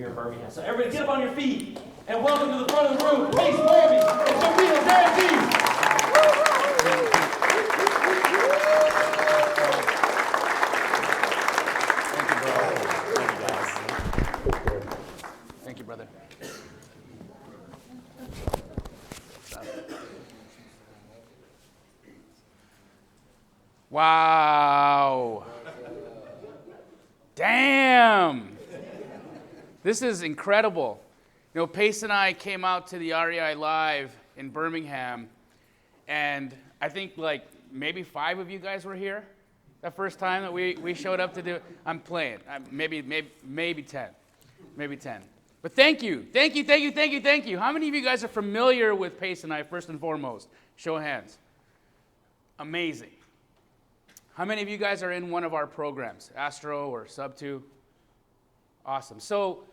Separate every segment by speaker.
Speaker 1: here in Birmingham. So everybody get up on your feet and welcome to the front of the room, Pace Morby and Jamil Damji.
Speaker 2: Thank you, brother. Wow. Damn. This is incredible. You know, Pace and I came out to the REI Live in Birmingham, and I think like maybe 5 of you guys were here that first time that we showed up to do it. I'm playing. Maybe 10. Maybe 10. But thank you. How many of you guys are familiar with Pace and I, first and foremost? Show of hands. Amazing. How many of you guys are in one of our programs, Astro or Sub 2? Awesome. So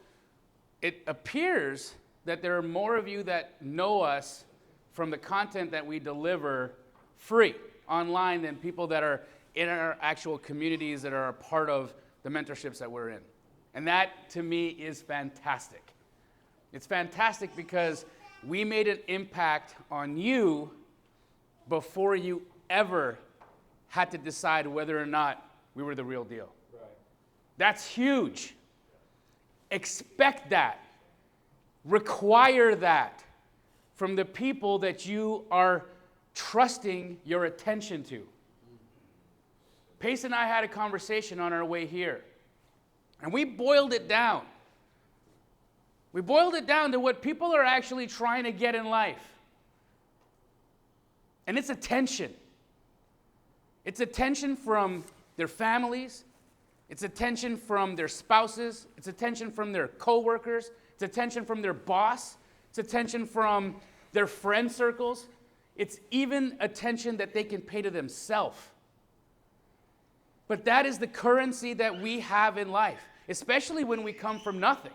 Speaker 2: it appears that there are more of you that know us from the content that we deliver free online than people that are in our actual communities that are a part of the mentorships that we're in. And that, to me, is fantastic. It's fantastic because we made an impact on you before you ever had to decide whether or not we were the real deal. Right. That's huge. Expect that. Require that from the people that you are trusting your attention to. Pace and I had a conversation on our way here, and we boiled it down. We boiled it down to what people are actually trying to get in life. And it's attention. It's attention from their families. It's attention from their spouses. It's attention from their coworkers. It's attention from their boss. It's attention from their friend circles. It's even attention that they can pay to themselves. But that is the currency that we have in life, especially when we come from nothing.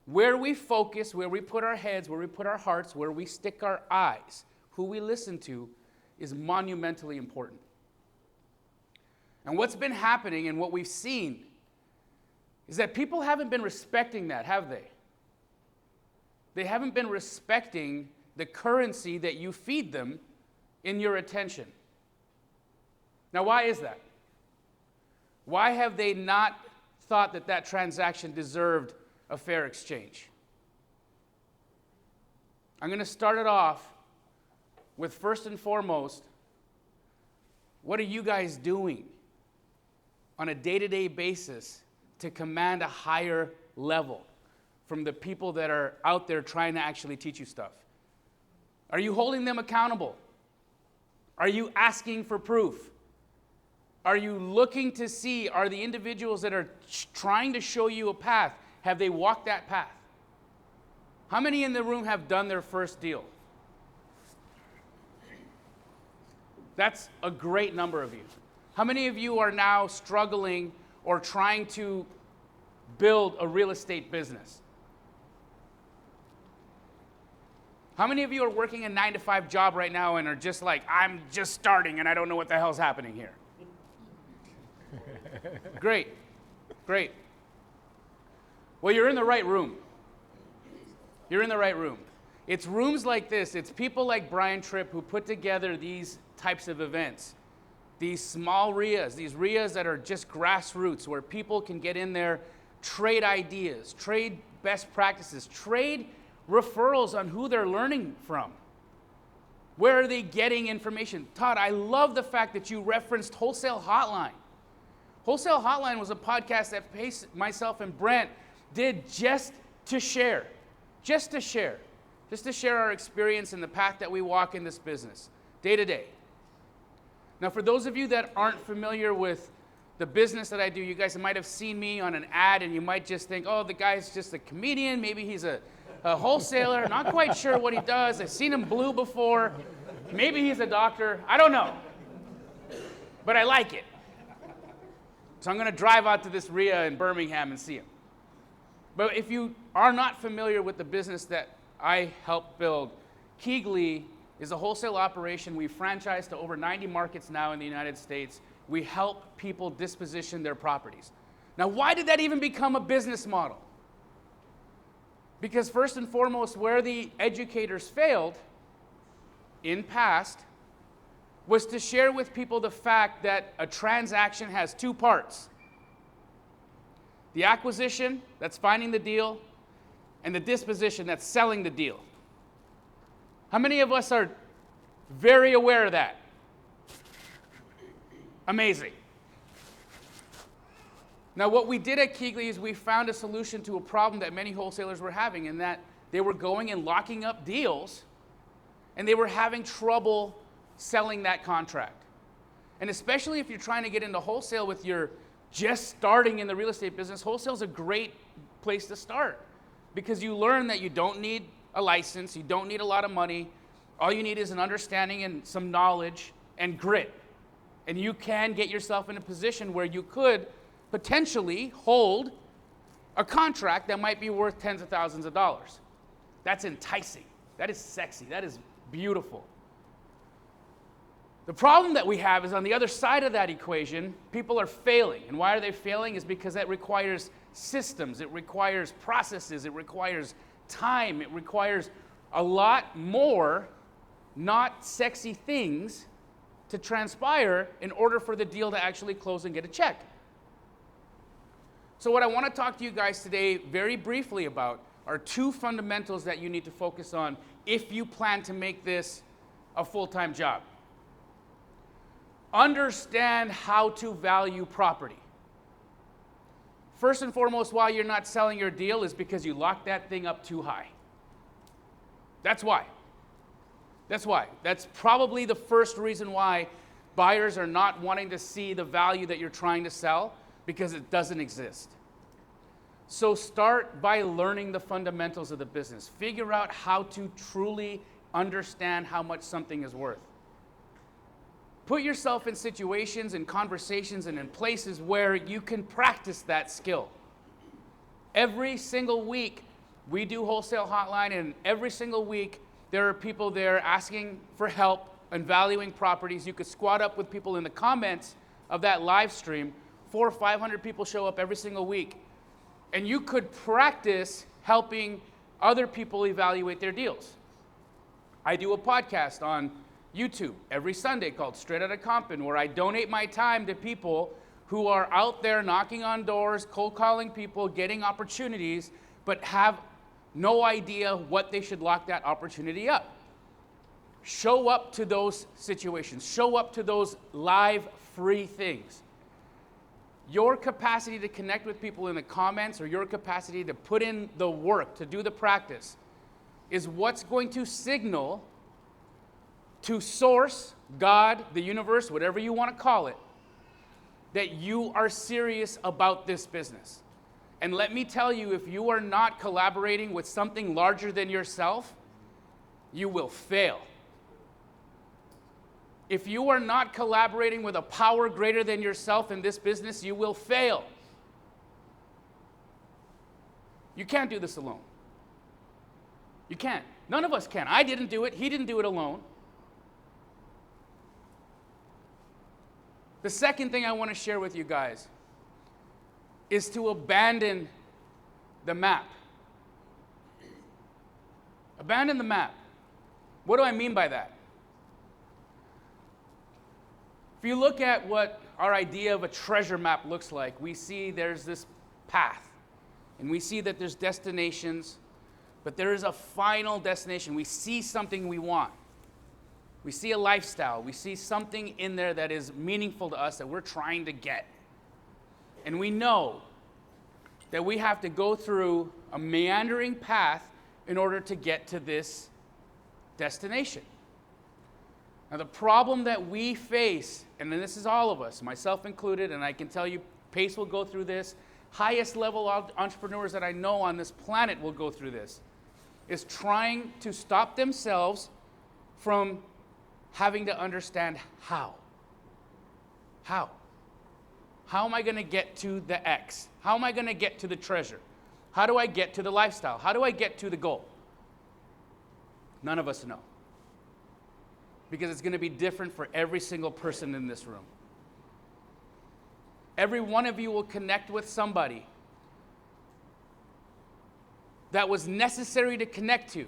Speaker 2: Where we focus, where we put our heads, where we put our hearts, where we stick our eyes, who we listen to, is monumentally important. And what's been happening and what we've seen is that people haven't been respecting that, have they? They haven't been respecting the currency that you feed them in your attention. Now, why is that? Why have they not thought that that transaction deserved a fair exchange? I'm going to start it off with, first and foremost, what are you guys doing on a day-to-day basis to command a higher level from the people that are out there trying to actually teach you stuff? Are you holding them accountable? Are you asking for proof? Are you looking to see, are the individuals that are trying to show you a path, have they walked that path? How many in the room have done their first deal? That's a great number of you. How many of you are now struggling or trying to build a real estate business? How many of you are working a 9-to-5 job right now and are just like, I'm just starting and I don't know what the hell's happening here? Great. Well, you're in the right room. You're in the right room. It's rooms like this. It's people like Brian Tripp who put together these types of events. These small REIAs, these REIAs that are just grassroots, where people can get in there, trade ideas, trade best practices, trade referrals on who they're learning from. Where are they getting information? Todd, I love the fact that you referenced Wholesale Hotline. Wholesale Hotline was a podcast that Pace, myself, and Brent did just to share our experience and the path that we walk in this business, day to day. Now, for those of you that aren't familiar with the business that I do, you guys might have seen me on an ad, and you might just think, oh, the guy's just a comedian. Maybe he's a wholesaler. Not quite sure what he does. I've seen him blue before. Maybe he's a doctor. I don't know. But I like it. So I'm going to drive out to this REIA in Birmingham and see him. But if you are not familiar with the business that I helped build, Keegley is a wholesale operation. We've franchised to over 90 markets now in the United States. We help people disposition their properties. Now, why did that even become a business model? Because first and foremost, where the educators failed in past was to share with people the fact that a transaction has two parts. The acquisition, that's finding the deal, and the disposition, that's selling the deal. How many of us are very aware of that? Amazing. Now, what we did at Keegley is we found a solution to a problem that many wholesalers were having, in that they were going and locking up deals, and they were having trouble selling that contract. And especially if you're trying to get into wholesale with your just starting in the real estate business, wholesale is a great place to start, because you learn that you don't need a license, you don't need a lot of money, all you need is an understanding and some knowledge and grit. And you can get yourself in a position where you could potentially hold a contract that might be worth tens of thousands of dollars. That's enticing. That is sexy. That is beautiful. The problem that we have is on the other side of that equation, people are failing. And why are they failing? Is because that requires systems, it requires processes, it requires time, it requires a lot more not sexy things to transpire in order for the deal to actually close and get a check. So what I want to talk to you guys today very briefly about are two fundamentals that you need to focus on if you plan to make this a full-time job. Understand how to value property. First and foremost, why you're not selling your deal is because you locked that thing up too high. That's why. That's why. That's probably the first reason why buyers are not wanting to see the value that you're trying to sell, because it doesn't exist. So start by learning the fundamentals of the business. Figure out how to truly understand how much something is worth. Put yourself in situations and conversations and in places where you can practice that skill. Every single week, we do Wholesale Hotline, and every single week, there are people there asking for help and valuing properties. You could squat up with people in the comments of that live stream. 400 or 500 people show up every single week. And you could practice helping other people evaluate their deals. I do a podcast on YouTube every Sunday called Straight Outta Compton, where I donate my time to people who are out there knocking on doors, cold calling people, getting opportunities, but have no idea what they should lock that opportunity up. Show up to those situations. Show up to those live free things. Your capacity to connect with people in the comments, or your capacity to put in the work, to do the practice, is what's going to signal to Source, God, the universe, whatever you want to call it, that you are serious about this business. And let me tell you, if you are not collaborating with something larger than yourself, you will fail. If you are not collaborating with a power greater than yourself in this business, you will fail. You can't do this alone. You can't. None of us can. I didn't do it. He didn't do it alone. The second thing I want to share with you guys is to abandon the map. Abandon the map. What do I mean by that? If you look at what our idea of a treasure map looks like, we see there's this path, and we see that there's destinations, but there is a final destination. We see something we want. We see a lifestyle. We see something in there that is meaningful to us that we're trying to get. And we know that we have to go through a meandering path in order to get to this destination. Now, the problem that we face, and this is all of us, myself included, and I can tell you, Pace will go through this, highest level entrepreneurs that I know on this planet will go through this, is trying to stop themselves from having to understand how. How? How am I going to get to the X? How am I going to get to the treasure? How do I get to the lifestyle? How do I get to the goal? None of us know. Because it's going to be different for every single person in this room. Every one of you will connect with somebody that was necessary to connect to,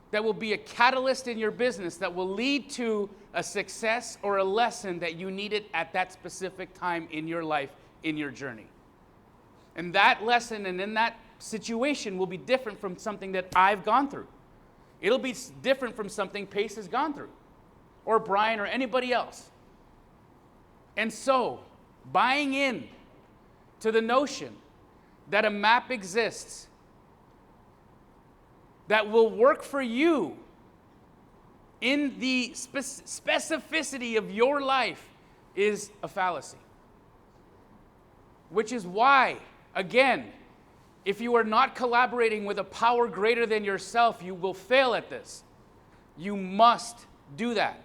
Speaker 2: that will be a catalyst in your business, that will lead to a success or a lesson that you needed at that specific time in your life, in your journey. And that lesson and in that situation will be different from something that I've gone through. It'll be different from something Pace has gone through, or Brian, or anybody else. And so, buying in to the notion that a map exists that will work for you in the specificity of your life is a fallacy. Which is why, again, if you are not collaborating with a power greater than yourself, you will fail at this. You must do that.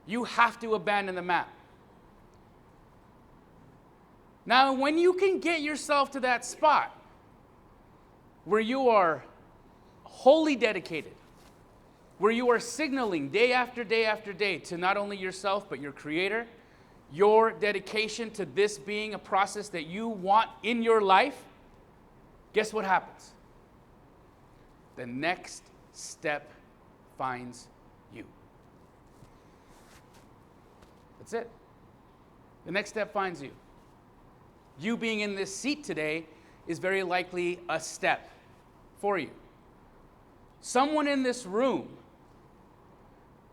Speaker 2: You have to abandon the map. Now, when you can get yourself to that spot where you are wholly dedicated, where you are signaling day after day after day to not only yourself but your Creator, your dedication to this being a process that you want in your life, guess what happens? The next step finds you. That's it. The next step finds you. You being in this seat today is very likely a step for you. Someone in this room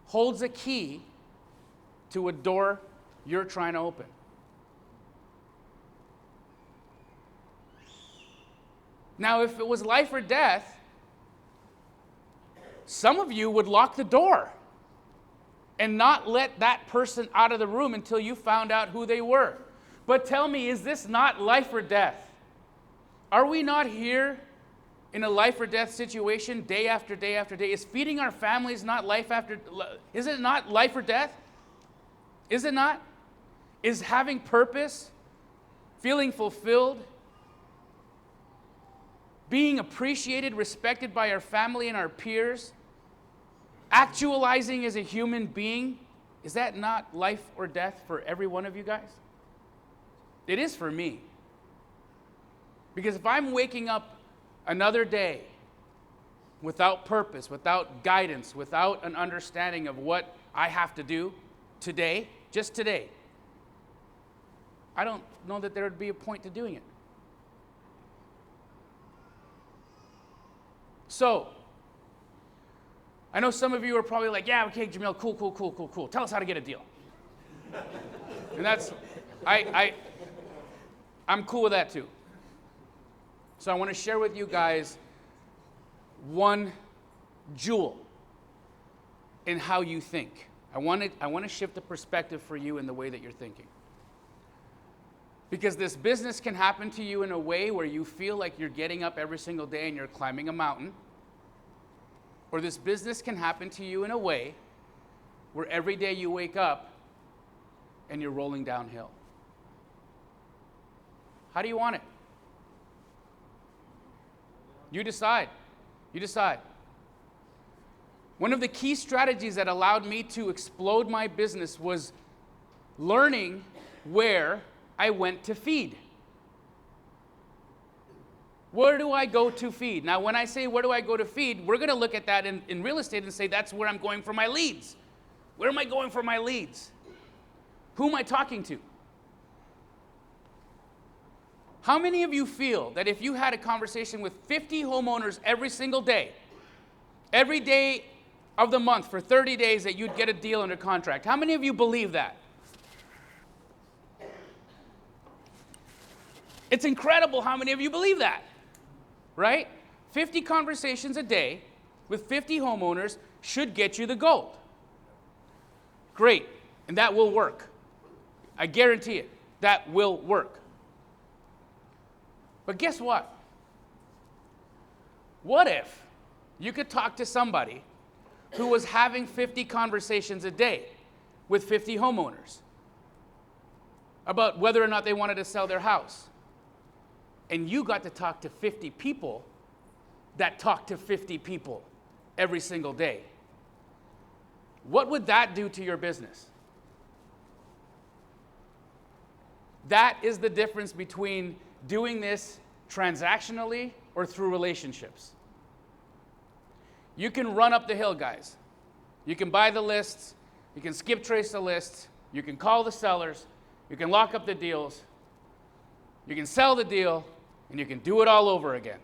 Speaker 2: holds a key to a door you're trying to open. Now, if it was life or death, some of you would lock the door and not let that person out of the room until you found out who they were. But tell me, is this not life or death? Are we not here in a life or death situation day after day after day? Is feeding our families not life after, is it not life or death? Is it not? Is having purpose, feeling fulfilled, being appreciated, respected by our family and our peers, actualizing as a human being, is that not life or death for every one of you guys? It is for me. Because if I'm waking up another day without purpose, without guidance, without an understanding of what I have to do today, just today, I don't know that there would be a point to doing it. So, I know some of you are probably like, yeah, okay, Jamil, cool. Tell us how to get a deal. And that's, I'm cool with that too. So I want to share with you guys one jewel in how you think. I want to shift the perspective for you in the way that you're thinking. Because this business can happen to you in a way where you feel like you're getting up every single day and you're climbing a mountain. Or this business can happen to you in a way where every day you wake up and you're rolling downhill. How do you want it? You decide. You decide. One of the key strategies that allowed me to explode my business was learning where I went to feed. Where do I go to feed? Now, when I say where do I go to feed, we're going to look at that in real estate and say that's where I'm going for my leads. Where am I going for my leads? Who am I talking to? How many of you feel that if you had a conversation with 50 homeowners every single day, every day of the month for 30 days, that you'd get a deal under contract? How many of you believe that? It's incredible how many of you believe that, right? 50 conversations a day with 50 homeowners should get you the gold. Great, and that will work. I guarantee it, that will work. But guess what? What if you could talk to somebody who was having 50 conversations a day with 50 homeowners about whether or not they wanted to sell their house? And you got to talk to 50 people that talk to 50 people every single day. What would that do to your business? That is the difference between doing this transactionally or through relationships. You can run up the hill, guys. You can buy the lists. You can skip trace the lists. You can call the sellers. You can lock up the deals. You can sell the deal, and you can do it all over again.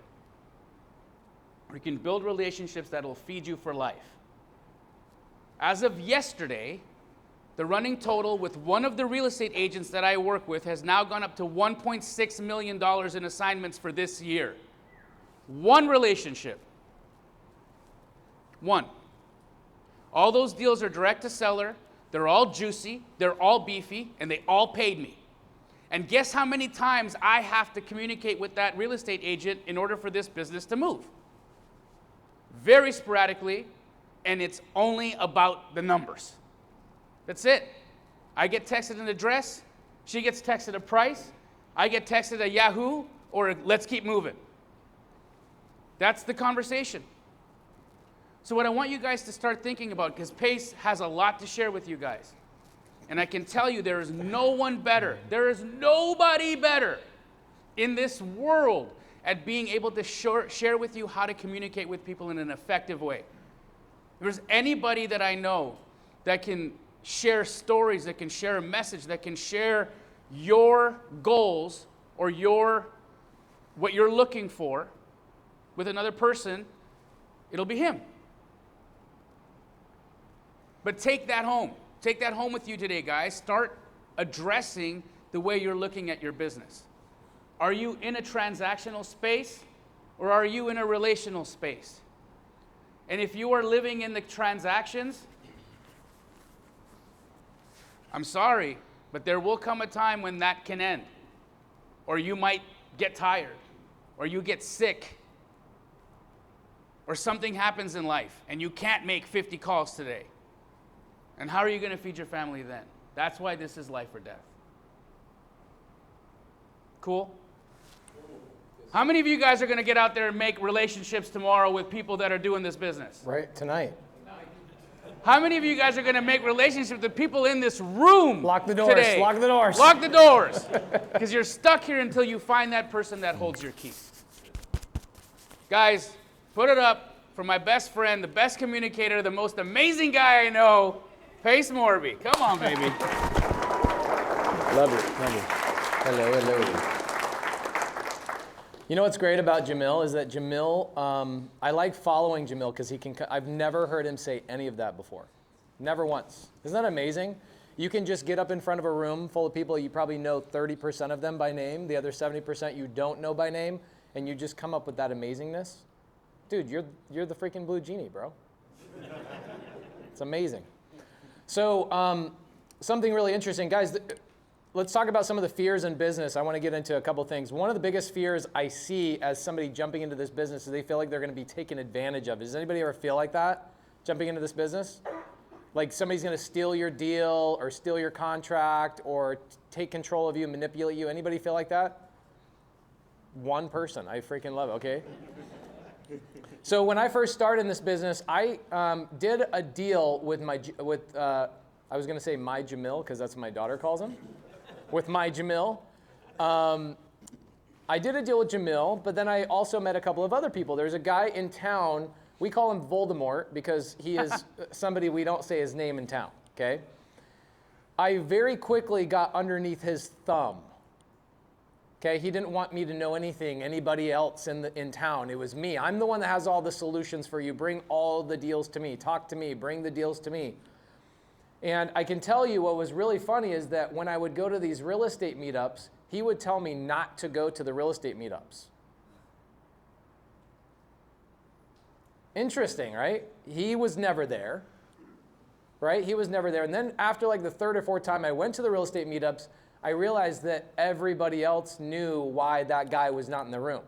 Speaker 2: Or you can build relationships that will feed you for life. As of yesterday, the running total with one of the real estate agents that I work with has now gone up to $1.6 million in assignments for this year. One relationship. One. All those deals are direct to seller, they're all juicy, they're all beefy, and they all paid me. And guess how many times I have to communicate with that real estate agent in order for this business to move? Very sporadically, and it's only about the numbers. That's it. I get texted an address, she gets texted a price, I get texted a Yahoo, or let's keep moving. That's the conversation. So what I want you guys to start thinking about, because Pace has a lot to share with you guys, and I can tell you there is no one better, there is nobody better in this world at being able to share with you how to communicate with people in an effective way. If there's anybody that I know that can share stories, that can share a message, that can share your goals or what you're looking for with another person, it'll be him. But take that home. Take that home with you today, guys. Start addressing the way you're looking at your business. Are you in a transactional space or are you in a relational space? And if you are living in the transactions, I'm sorry, but there will come a time when that can end. Or you might get tired, or you get sick, or something happens in life and you can't make 50 calls today. And how are you going to feed your family then? That's why this is life or death. Cool? How many of you guys are going to get out there and make relationships tomorrow with people that are doing this business?
Speaker 3: Right, tonight.
Speaker 2: How many of you guys are going to make relationships with people in this room
Speaker 3: Lock the doors,
Speaker 2: today?
Speaker 3: lock the doors.
Speaker 2: Lock the doors. Because you're stuck here until you find that person that holds your key. Guys, put it up for my best friend, the best communicator, the most amazing guy I know, Pace Morby. Come on, baby.
Speaker 3: Love it, love it. Hello, hello. You know what's great about Jamil is that Jamil, I like following Jamil because I've never heard him say any of that before. Never once. Isn't that amazing? You can just get up in front of a room full of people, you probably know 30% of them by name, the other 70% you don't know by name, and you just come up with that amazingness. Dude, you're the freaking blue genie, bro. It's amazing. So something really interesting. Guys, let's talk about some of the fears in business. I want to get into a couple things. One of the biggest fears I see as somebody jumping into this business is they feel like they're going to be taken advantage of. Does anybody ever feel like that, jumping into this business? Like somebody's going to steal your deal or steal your contract or take control of you, manipulate you. Anybody feel like that? One person. I freaking love it, okay? So when I first started in this business, I did a deal with I was going to say my Jamil because that's what my daughter calls him. With my Jamil. I did a deal with Jamil, but then I also met a couple of other people. There's a guy in town, we call him Voldemort because he is somebody we don't say his name in town, okay? I very quickly got underneath his thumb. Okay, he didn't want me to know anybody else in town. It was me. I'm the one that has all the solutions for you. Bring all the deals to me. Talk to me. Bring the deals to me. And I can tell you what was really funny is that when I would go to these real estate meetups, he would tell me not to go to the real estate meetups. Interesting, right? He was never there, right? He was never there. And then after like the third or fourth time I went to the real estate meetups, I realized that everybody else knew why that guy was not in the room.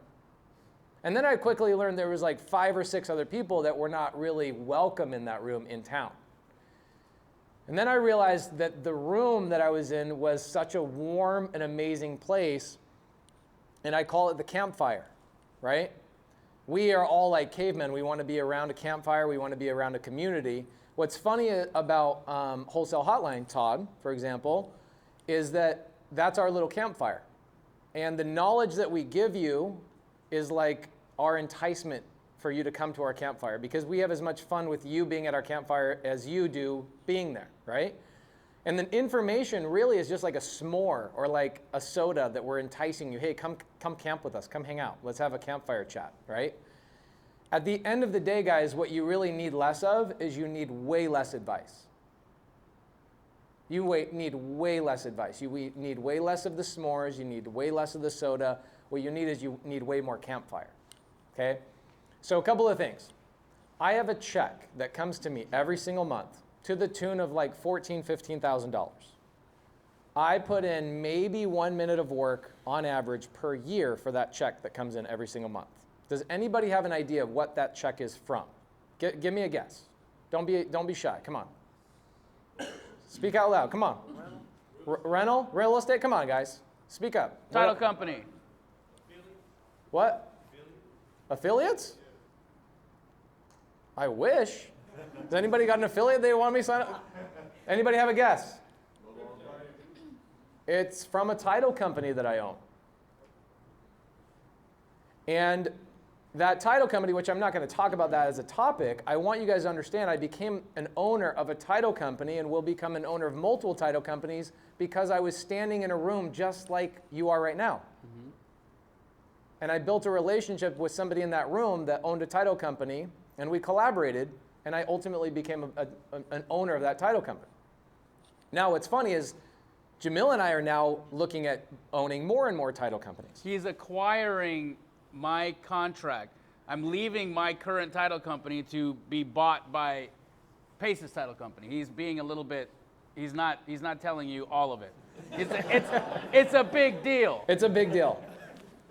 Speaker 3: And then I quickly learned there was like 5 or 6 other people that were not really welcome in that room in town. And then I realized that the room that I was in was such a warm and amazing place, and I call it the campfire, right? We are all like cavemen. We want to be around a campfire. We want to be around a community. What's funny about Wholesale Hotline, Todd, for example, is that that's our little campfire. And the knowledge that we give you is like our enticement for you to come to our campfire, because we have as much fun with you being at our campfire as you do being there, right? And the information really is just like a s'more or like a soda that we're enticing you. Hey, come camp with us. Come hang out. Let's have a campfire chat, right? At the end of the day, guys, what you really need less of is you need way less advice. You need way less advice. You need way less of the s'mores. You need way less of the soda. What you need is you need way more campfire, okay? So a couple of things. I have a check that comes to me every single month to the tune of like $14,000, $15,000. I put in maybe 1 minute of work on average per year for that check that comes in every single month. Does anybody have an idea of what that check is from? Give me a guess. Don't be shy. Come on. Speak out loud. Come on. Rental? Real estate? Come on, guys. Speak up.
Speaker 2: Title company.
Speaker 3: What? Affiliates? I wish. Has anybody got an affiliate they want me to sign up? Anybody have a guess? It's from a title company that I own. And that title company, which I'm not going to talk about that as a topic, I want you guys to understand I became an owner of a title company and will become an owner of multiple title companies because I was standing in a room just like you are right now. Mm-hmm. And I built a relationship with somebody in that room that owned a title company, and we collaborated, and I ultimately became an owner of that title company. Now, what's funny is Jamil and I are now looking at owning more and more title companies.
Speaker 2: He's acquiring my contract. I'm leaving my current title company to be bought by Pace's title company. He's being a little bit, he's not telling you all of it. It's a big deal.
Speaker 3: It's a big deal.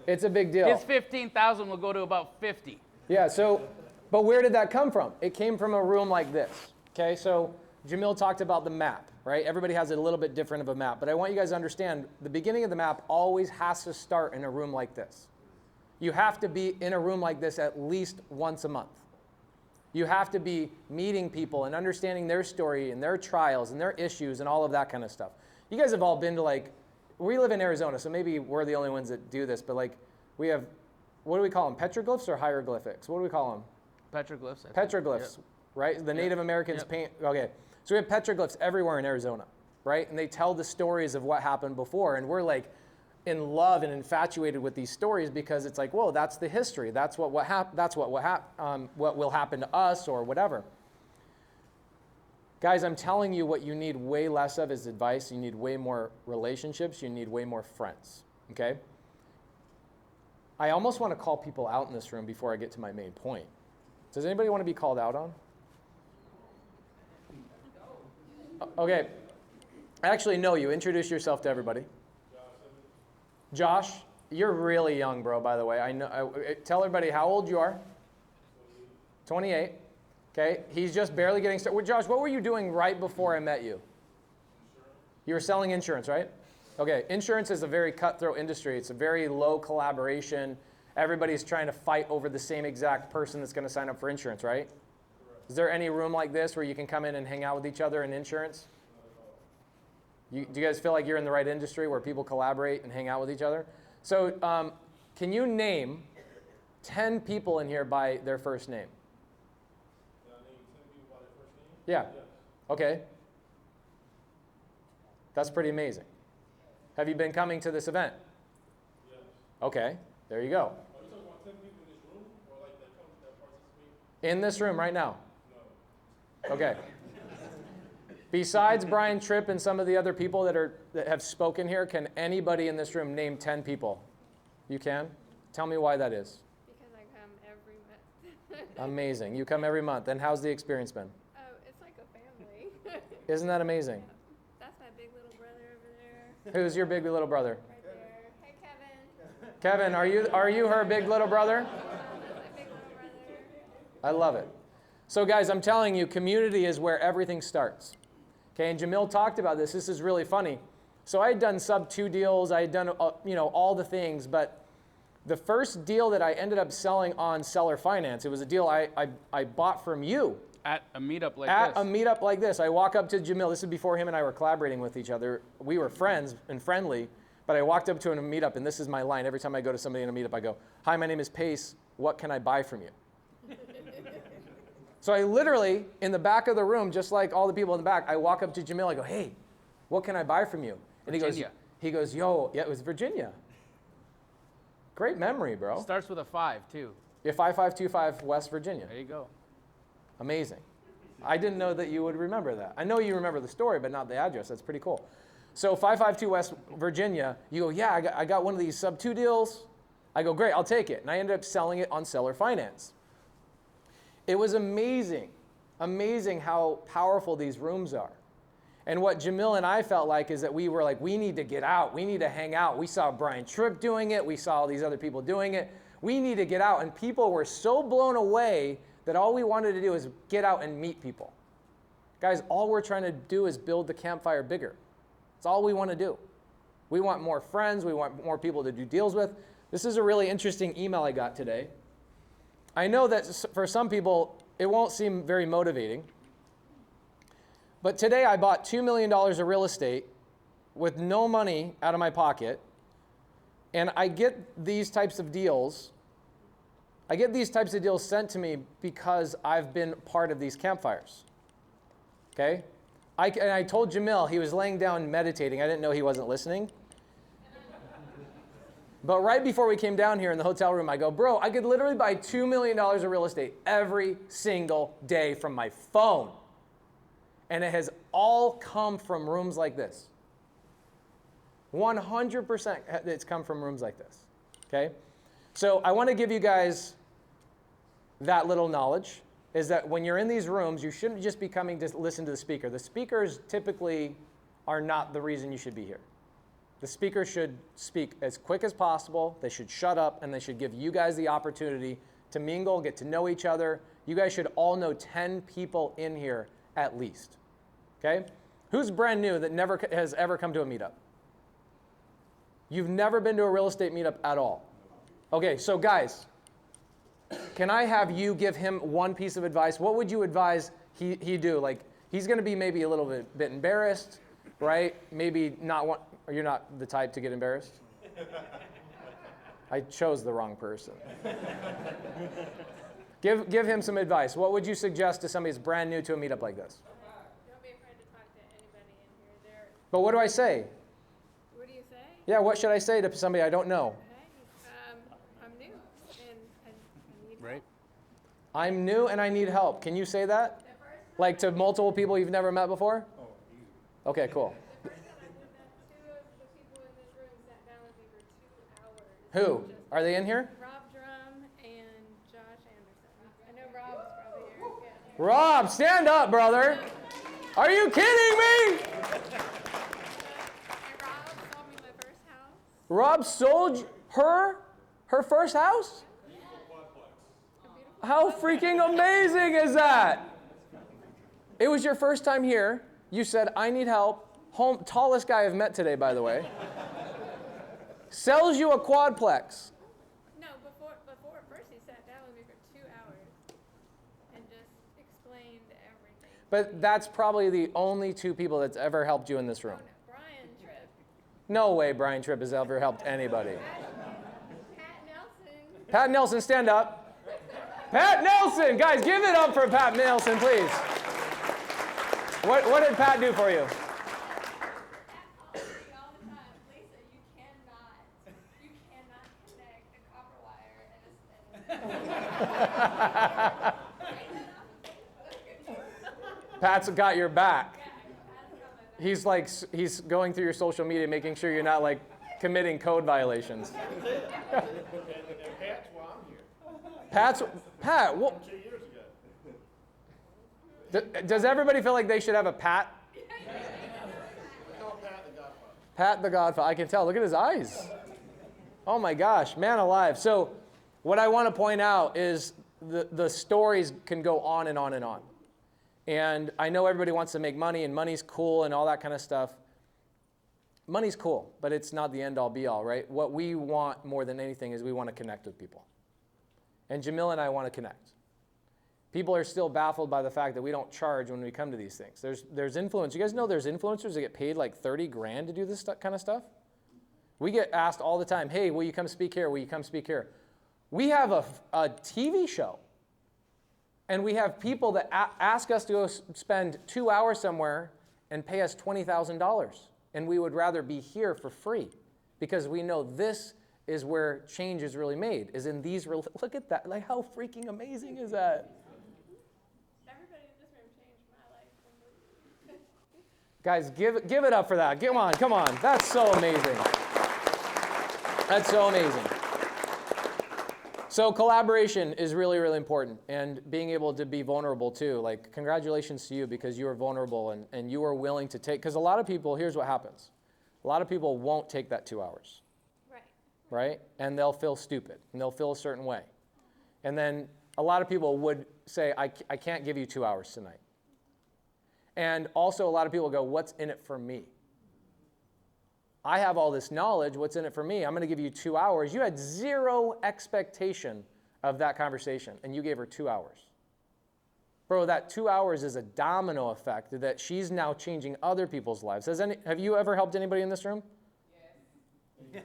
Speaker 3: It's a big deal.
Speaker 2: His 15,000 will go to about 50.
Speaker 3: Yeah, so, but where did that come from? It came from a room like this, okay? So Jamil talked about the map, right? Everybody has a little bit different of a map, but I want you guys to understand the beginning of the map always has to start in a room like this. You have to be in a room like this at least once a month. You have to be meeting people and understanding their story and their trials and their issues and all of that kind of stuff. You guys have all been to like, we live in Arizona, so maybe we're the only ones that do this, but like we have, what do we call them, petroglyphs or hieroglyphics? What do we call them?
Speaker 2: Petroglyphs.
Speaker 3: Petroglyphs, yep. Right? The Native Americans
Speaker 2: yep.
Speaker 3: paint, okay. So we have petroglyphs everywhere in Arizona, right? And they tell the stories of what happened before, and we're like in love and infatuated with these stories because it's like, whoa, that's the history. That's what will happen to us or whatever. Guys, I'm telling you what you need way less of is advice. You need way more relationships. You need way more friends, okay? I almost want to call people out in this room before I get to my main point. Does anybody want to be called out on? Okay. Actually, no, you introduce yourself to everybody. Josh, you're really young, bro, by the way. I know. Tell everybody how old you are. 28. Okay, he's just barely getting started. Well, Josh, what were you doing right before I met you? You were selling insurance, right? Okay, insurance is a very cutthroat industry. It's a very low collaboration. Everybody's trying to fight over the same exact person that's going to sign up for insurance, right? Correct. Is there any room like this where you can come in and hang out with each other in insurance? Do you guys feel like you're in the right industry where people collaborate and hang out with each other? So can you name 10 people in here by their first name? Yeah. Okay. That's pretty amazing. Have you been coming to this event? Yes. Okay. There you go. Are you talking about 10 people in this room or like that participate? In this room right now? No. Okay. Besides Brian Tripp and some of the other people that have spoken here, can anybody in this room name 10 people? You can? Tell me why that is.
Speaker 4: Because I come every month.
Speaker 3: Amazing. You come every month. And how's the experience been? Isn't that amazing?
Speaker 4: Yeah. That's my big little brother over there.
Speaker 3: Who's your big little brother?
Speaker 4: Right there. Hey, Kevin.
Speaker 3: Kevin, are you her big little brother?
Speaker 4: My big little brother.
Speaker 3: I love it. So guys, I'm telling you, community is where everything starts. Okay, and Jamil talked about this. This is really funny. So I had done sub-2 deals. I had done all the things, but the first deal that I ended up selling on seller finance, it was a deal I bought from you.
Speaker 2: At a meetup like this.
Speaker 3: At a meetup like this. I walk up to Jamil. This is before him and I were collaborating with each other. We were friends and friendly, but I walked up to him in a meetup, and this is my line. Every time I go to somebody in a meetup, I go, "Hi, my name is Pace. what can I buy from you? So I literally, in the back of the room, just like all the people in the back, I walk up to Jamil, I go, hey, what can I buy from you? And
Speaker 2: Virginia.
Speaker 3: he goes, yo, yeah, it was Virginia. Great memory, bro.
Speaker 2: Starts with a 5, too.
Speaker 3: Yeah, 5525 West Virginia.
Speaker 2: There you go.
Speaker 3: Amazing. I didn't know that you would remember that. I know you remember the story, but not the address. That's pretty cool. So 552 West Virginia, you go, yeah, I got one of these sub-2 deals. I go, great, I'll take it. And I ended up selling it on seller finance. It was amazing, amazing how powerful these rooms are. And what Jamil and I felt like is that we were like, we need to get out. We need to hang out. We saw Brian Tripp doing it. We saw all these other people doing it. We need to get out. And people were so blown away that all we wanted to do is get out and meet people. Guys, all we're trying to do is build the campfire bigger. That's all we want to do. We want more friends. We want more people to do deals with. This is a really interesting email I got today. I know that for some people, it won't seem very motivating. But today I bought $2 million of real estate with no money out of my pocket. And I get these types of deals. I get these types of deals sent to me because I've been part of these campfires. Okay? And I told Jamil, he was laying down meditating. I didn't know he wasn't listening. But right before we came down here in the hotel room, I go, bro, I could literally buy $2 million of real estate every single day from my phone. And it has all come from rooms like this. 100% it's come from rooms like this. Okay? So I want to give you guys that little knowledge, is that when you're in these rooms, you shouldn't just be coming to listen to the speaker. The speakers typically are not the reason you should be here. The speaker should speak as quick as possible. They should shut up, and they should give you guys the opportunity to mingle, get to know each other. You guys should all know 10 people in here at least. Okay? Who's brand new that never has ever come to a meetup? You've never been to a real estate meetup at all. Okay, so guys, can I have you give him one piece of advice? What would you advise he do? Like, he's going to be maybe a little bit embarrassed, right? Maybe not want, or you're not the type to get embarrassed? I chose the wrong person. Give him some advice. What would you suggest to somebody that's brand new to a meetup like this?
Speaker 4: Don't be afraid to talk to anybody in here.
Speaker 3: But what do I say?
Speaker 4: What do you say?
Speaker 3: Yeah, what should I say to somebody I don't know?
Speaker 4: Hey, I'm new and I need
Speaker 2: Right?
Speaker 3: I'm new and I need help. Can you say that? Like to multiple people you've never met before? Okay, cool.
Speaker 4: The first time I did that, two of the people in this room sat down with me for 2 hours.
Speaker 3: Who? Are they in here?
Speaker 4: Rob Drum and Josh Anderson. I know Rob's probably here. Yeah.
Speaker 3: Rob, stand up, brother. Are you kidding me?
Speaker 4: And Rob sold me my first house.
Speaker 3: Rob sold her first house? How freaking amazing is that? It was your first time here. You said, I need help. Tallest guy I've met today, by the way. Sells you a quadplex.
Speaker 4: No, before first he sat down with me for 2 hours and just explained everything.
Speaker 3: But that's probably the only two people that's ever helped you in this room.
Speaker 4: Oh, no, Brian Tripp,
Speaker 3: No way Brian Tripp has ever helped anybody.
Speaker 4: Pat Nelson.
Speaker 3: Pat Nelson, stand up. Pat Nelson! Guys, give it up for Pat Nelson, please. What did Pat do for you?
Speaker 4: Pat calls me all the time. Lisa, you cannot connect a copper wire and a
Speaker 3: Pat's got your back.
Speaker 4: Pat's got my back.
Speaker 3: He's going through your social media, making sure you're not like committing code violations. Pat, what?
Speaker 5: 2 years ago.
Speaker 3: Does everybody feel like they should have a Pat?
Speaker 5: Call Pat the Godfather.
Speaker 3: Pat the Godfather. I can tell. Look at his eyes. Oh my gosh, man alive. So what I want to point out is the stories can go on and on and on. And I know everybody wants to make money, and money's cool and all that kind of stuff. Money's cool, but it's not the end-all be-all, right? What we want more than anything is we want to connect with people. And Jamil and I want to connect. People are still baffled by the fact that we don't charge when we come to these things. There's influence. You guys know there's influencers that get paid like 30 grand to do this kind of stuff? We get asked all the time, hey, will you come speak here? Will you come speak here? We have a TV show. And we have people that ask us to go spend 2 hours somewhere and pay us $20,000. And we would rather be here for free because we know this is where change is really made, is in these, look at that, like how freaking amazing is that?
Speaker 4: Everybody in this room changed my life.
Speaker 3: Guys, give it up for that. Come on. That's so amazing. That's so amazing. So collaboration is really, really important, and being able to be vulnerable too. Like, congratulations to you because you are vulnerable and you are willing to take, because a lot of people, here's what happens. A lot of people won't take that 2 hours. Right? And they'll feel stupid, and they'll feel a certain way. And then a lot of people would say, I can't give you 2 hours tonight. And also a lot of people go, what's in it for me? I have all this knowledge, what's in it for me? I'm going to give you 2 hours. You had zero expectation of that conversation, and you gave her 2 hours. Bro, that 2 hours is a domino effect that she's now changing other people's lives. Have you ever helped anybody in this room? Yes.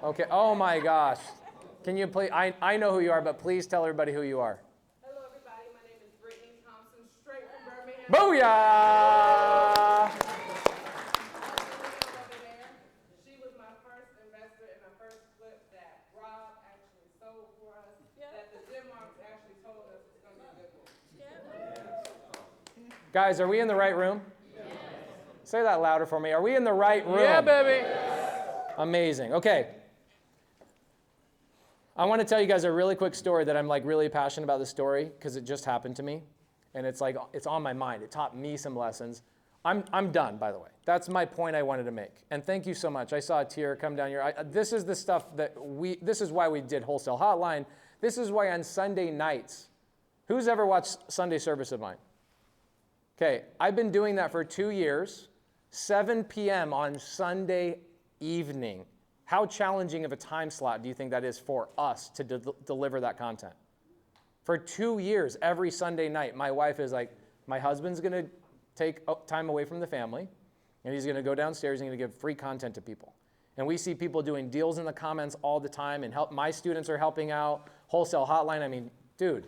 Speaker 3: Okay, oh my gosh. Can you please, I know who you are, but please tell everybody who you are.
Speaker 6: Hello everybody, my name is Brittany Thompson, straight from Birmingham.
Speaker 3: Booyah!
Speaker 6: She was my first investor in my first flip that Rob actually sold for us, that the Denmarks actually told us it's going to be a good one.
Speaker 3: Guys, are we in the right room? Yes. Say that louder for me. Are we in the right room?
Speaker 2: Yeah, baby.
Speaker 3: Amazing. Okay. I want to tell you guys a really quick story that I'm like really passionate about this story because it just happened to me. And it's like, it's on my mind. It taught me some lessons. I'm done, by the way. That's my point I wanted to make. And thank you so much. I saw a tear come down here. This is the stuff that this is why we did Wholesale Hotline. This is why on Sunday nights, who's ever watched Sunday service of mine? Okay, I've been doing that for 2 years, 7 p.m. on Sunday evening. How challenging of a time slot do you think that is for us to deliver that content? For 2 years, every Sunday night, my wife is like, my husband's going to take time away from the family, and he's going to go downstairs and he's going to give free content to people. And we see people doing deals in the comments all the time, and my students are helping out. Wholesale Hotline, I mean, dude,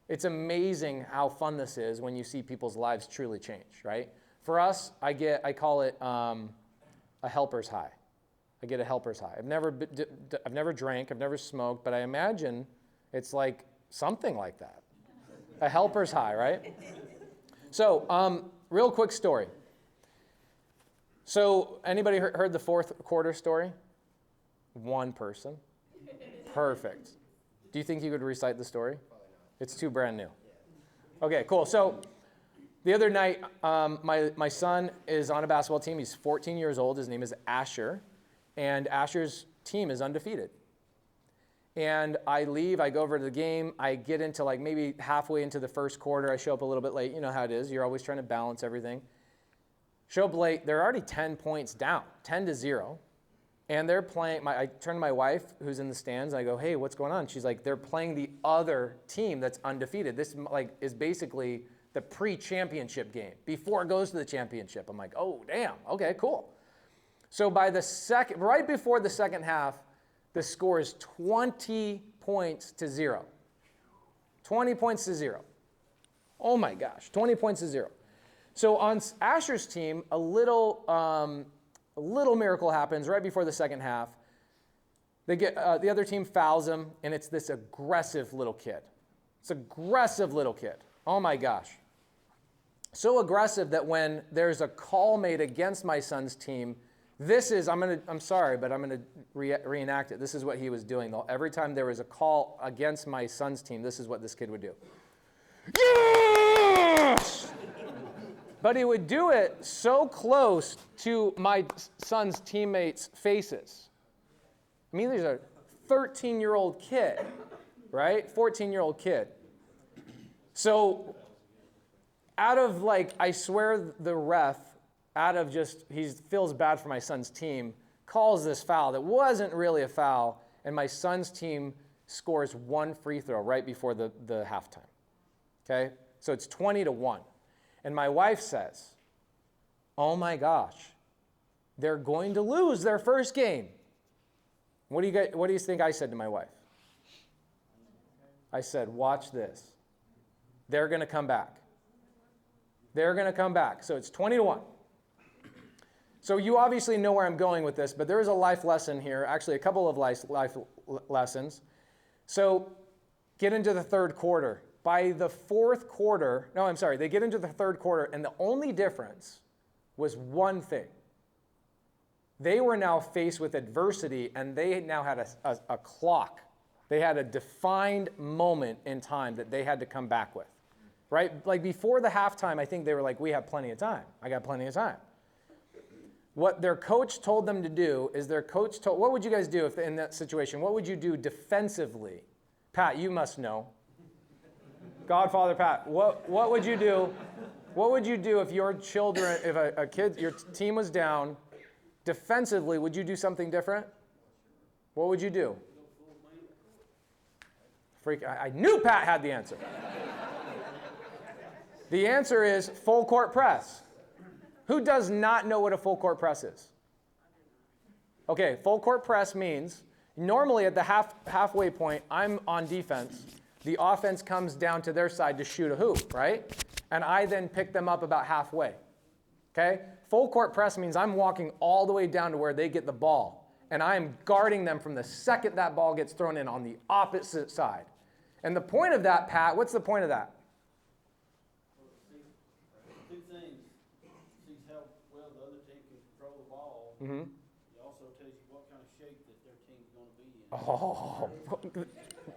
Speaker 3: it's amazing how fun this is when you see people's lives truly change, right? For us, I call it a helper's high. I get a helper's high. I've never drank, I've never smoked, but I imagine it's like something like that. A helper's high, right? So, real quick story. So, anybody heard the fourth quarter story? One person. Perfect. Do you think you could recite the story? It's too brand new. Okay, cool. So, the other night, my son is on a basketball team. He's 14 years old. His name is Asher. And Asher's team is undefeated. And I leave, I go over to the game, I get into like maybe halfway into the first quarter, I show up a little bit late, you know how it is, you're always trying to balance everything. Show up late, they're already 10 points down, 10-0. And they're playing, I turn to my wife, who's in the stands, and I go, hey, what's going on? She's like, they're playing the other team that's undefeated. This like is basically the pre-championship game, before it goes to the championship. I'm like, oh, damn, okay, cool. So by right before the second half, the score is 20 points to 0. 20 points to 0. Oh my gosh, 20 points to 0. So on Asher's team, a little miracle happens right before the second half. They get the other team fouls him, and it's this aggressive little kid. It's aggressive little kid. Oh my gosh. So aggressive that when there's a call made against my son's team, I'm sorry, but I'm going to reenact it. This is what he was doing, though. Every time there was a call against my son's team, this is what this kid would do. Yes! But he would do it so close to my son's teammates' faces. I mean, there's a 13-year-old kid, right? 14-year-old kid. So out of I swear the ref, out of he feels bad for my son's team, calls this foul that wasn't really a foul, and my son's team scores one free throw right before the halftime. Okay? So it's 20-1. And my wife says, oh my gosh, they're going to lose their first game. What do you think I said to my wife? I said, watch this. They're going to come back. They're going to come back. So it's 20-1. So you obviously know where I'm going with this, but there is a life lesson here, actually a couple of life lessons. So get into the third quarter. By the fourth quarter, they get into the third quarter, and the only difference was one thing. They were now faced with adversity, and they now had a clock. They had a defined moment in time that they had to come back with, right? Like before the halftime, I think they were like, we have plenty of time. I got plenty of time. What their coach told them to do is what would you guys do if in that situation? What would you do defensively? Pat, you must know. Godfather Pat, what would you do? What would you do if your children, if your team was down, defensively, would you do something different? What would you do? I knew Pat had the answer. The answer is full court press. Who does not know what a full court press is? Okay, full court press means normally at the halfway point, I'm on defense. The offense comes down to their side to shoot a hoop, right? And I then pick them up about halfway. Okay? Full court press means I'm walking all the way down to where they get the ball. And I am guarding them from the second that ball gets thrown in on the opposite side. And the point of that, Pat, what's the point of that?
Speaker 5: Two things. Sees how well the other team can control the ball.
Speaker 3: Mm-hmm.
Speaker 5: It also tells you what kind of shape that their team's going to be in.
Speaker 3: Oh,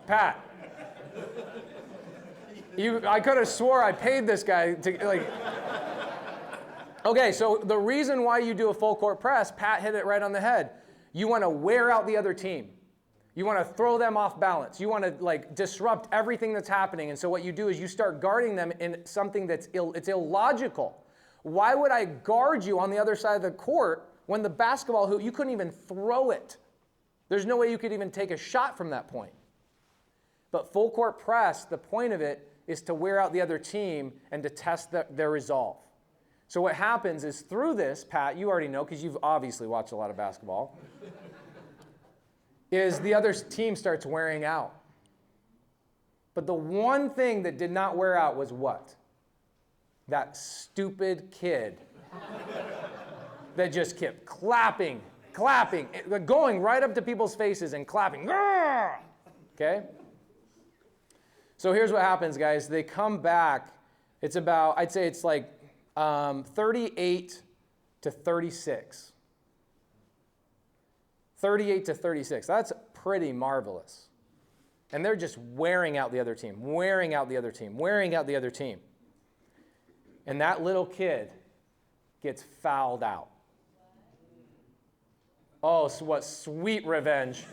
Speaker 3: Pat. I could have swore I paid this guy to, like. Okay, so the reason why you do a full court press, Pat hit it right on the head. You want to wear out the other team. You want to throw them off balance. You want to disrupt everything that's happening. And so what you do is you start guarding them in something that's it's illogical. Why would I guard you on the other side of the court when the basketball hoop, you couldn't even throw it? There's no way you could even take a shot from that point. But full court press, the point of it is to wear out the other team and to test their resolve. So what happens is through this, Pat, you already know because you've obviously watched a lot of basketball, is the other team starts wearing out. But the one thing that did not wear out was what? That stupid kid that just kept clapping, going right up to people's faces and clapping. Okay? So here's what happens, guys. They come back. It's about, I'd say it's like 38 to 36. 38 to 36. That's pretty marvelous. And they're just wearing out the other team, wearing out the other team, wearing out the other team. And that little kid gets fouled out. Oh, what sweet revenge.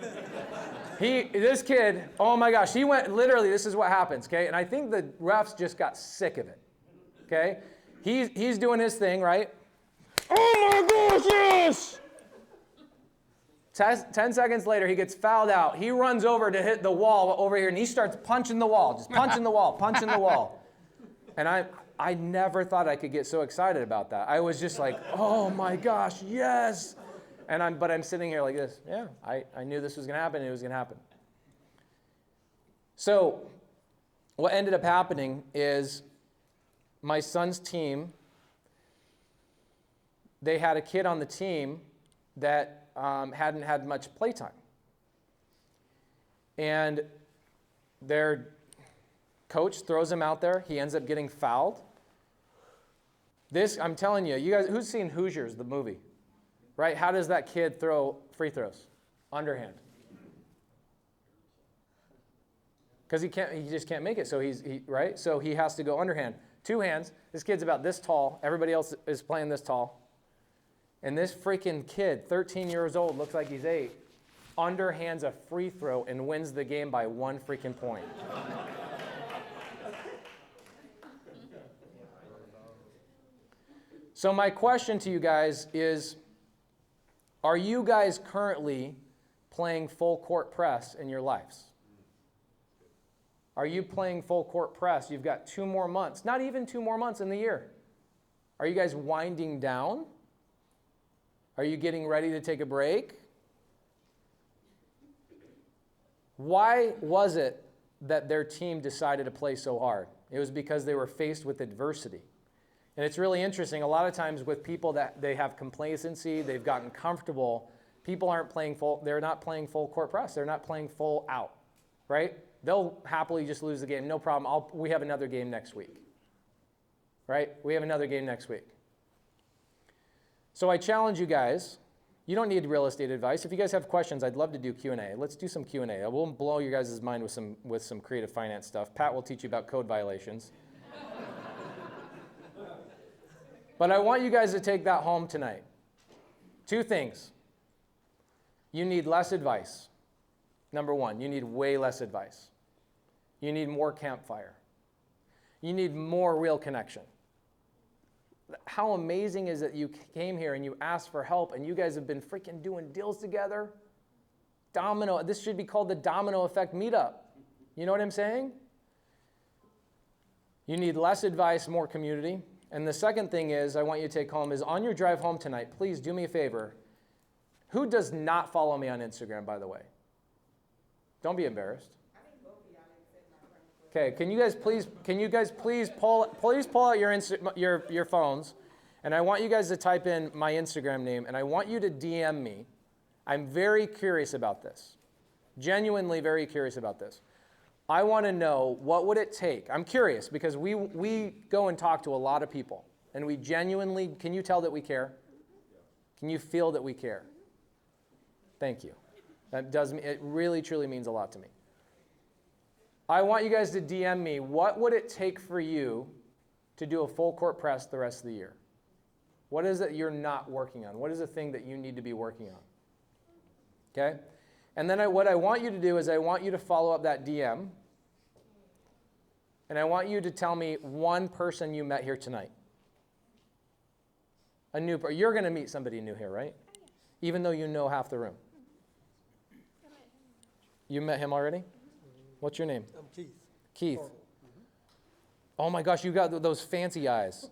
Speaker 3: This kid, oh my gosh, he went, literally, this is what happens, okay? And I think the refs just got sick of it, okay? He's doing his thing, right? Oh my gosh, yes! 10 seconds later, he gets fouled out. He runs over to hit the wall over here, and he starts punching the wall, just punching the wall, punching the wall. And I never thought I could get so excited about that. I was just like, oh my gosh, yes! But I'm sitting here like this. Yeah, I knew this was going to happen, and it was going to happen. So what ended up happening is my son's team, they had a kid on the team that hadn't had much playtime. And their coach throws him out there. He ends up getting fouled. I'm telling you, you guys, who's seen Hoosiers, the movie? Right? How does that kid throw free throws? Underhand. Because he just can't make it. So right? So he has to go underhand. Two hands. This kid's about this tall. Everybody else is playing this tall. And this freaking kid, 13 years old, looks like he's 8, underhands a free throw and wins the game by 1 freaking point. So my question to you guys is, are you guys currently playing full court press in your lives? Are you playing full court press? You've got 2 more months, not even 2 more months in the year. Are you guys winding down? Are you getting ready to take a break? Why was it that their team decided to play so hard? It was because they were faced with adversity. And it's really interesting. A lot of times with people that they have complacency, they've gotten comfortable, people aren't playing full, they're not playing full court press. They're not playing full out, right? They'll happily just lose the game. No problem. We have another game next week, right? We have another game next week. So I challenge you guys. You don't need real estate advice. If you guys have questions, I'd love to do Q&A. Let's do some Q&A. I won't blow your guys' mind with some creative finance stuff. Pat will teach you about code violations. But I want you guys to take that home tonight. 2 things. You need less advice. Number 1, you need way less advice. You need more campfire. You need more real connection. How amazing is it you came here and you asked for help and you guys have been freaking doing deals together? Domino, this should be called the domino effect meetup. You know what I'm saying? You need less advice, more community. And the second thing is, I want you to take home is on your drive home tonight, please do me a favor. Who does not follow me on Instagram, by the way? Don't be embarrassed. Okay, can you guys please pull out your phones, and I want you guys to type in my Instagram name, and I want you to DM me. I'm very curious about this. Genuinely very curious about this. I want to know, what would it take? I'm curious because we go and talk to a lot of people, and we genuinely, can you tell that we care? Can you feel that we care? Thank you. It really, truly means a lot to me. I want you guys to DM me, what would it take for you to do a full court press the rest of the year? What is it you're not working on? What is the thing that you need to be working on? Okay? And then what I want you to do is I want you to follow up that DM, and I want you to tell me one person you met here tonight. You're going to meet somebody new here, right? Even though you know half the room. You met him already? What's your name?
Speaker 5: I'm Keith.
Speaker 3: Keith. Oh my gosh, you got those fancy eyes.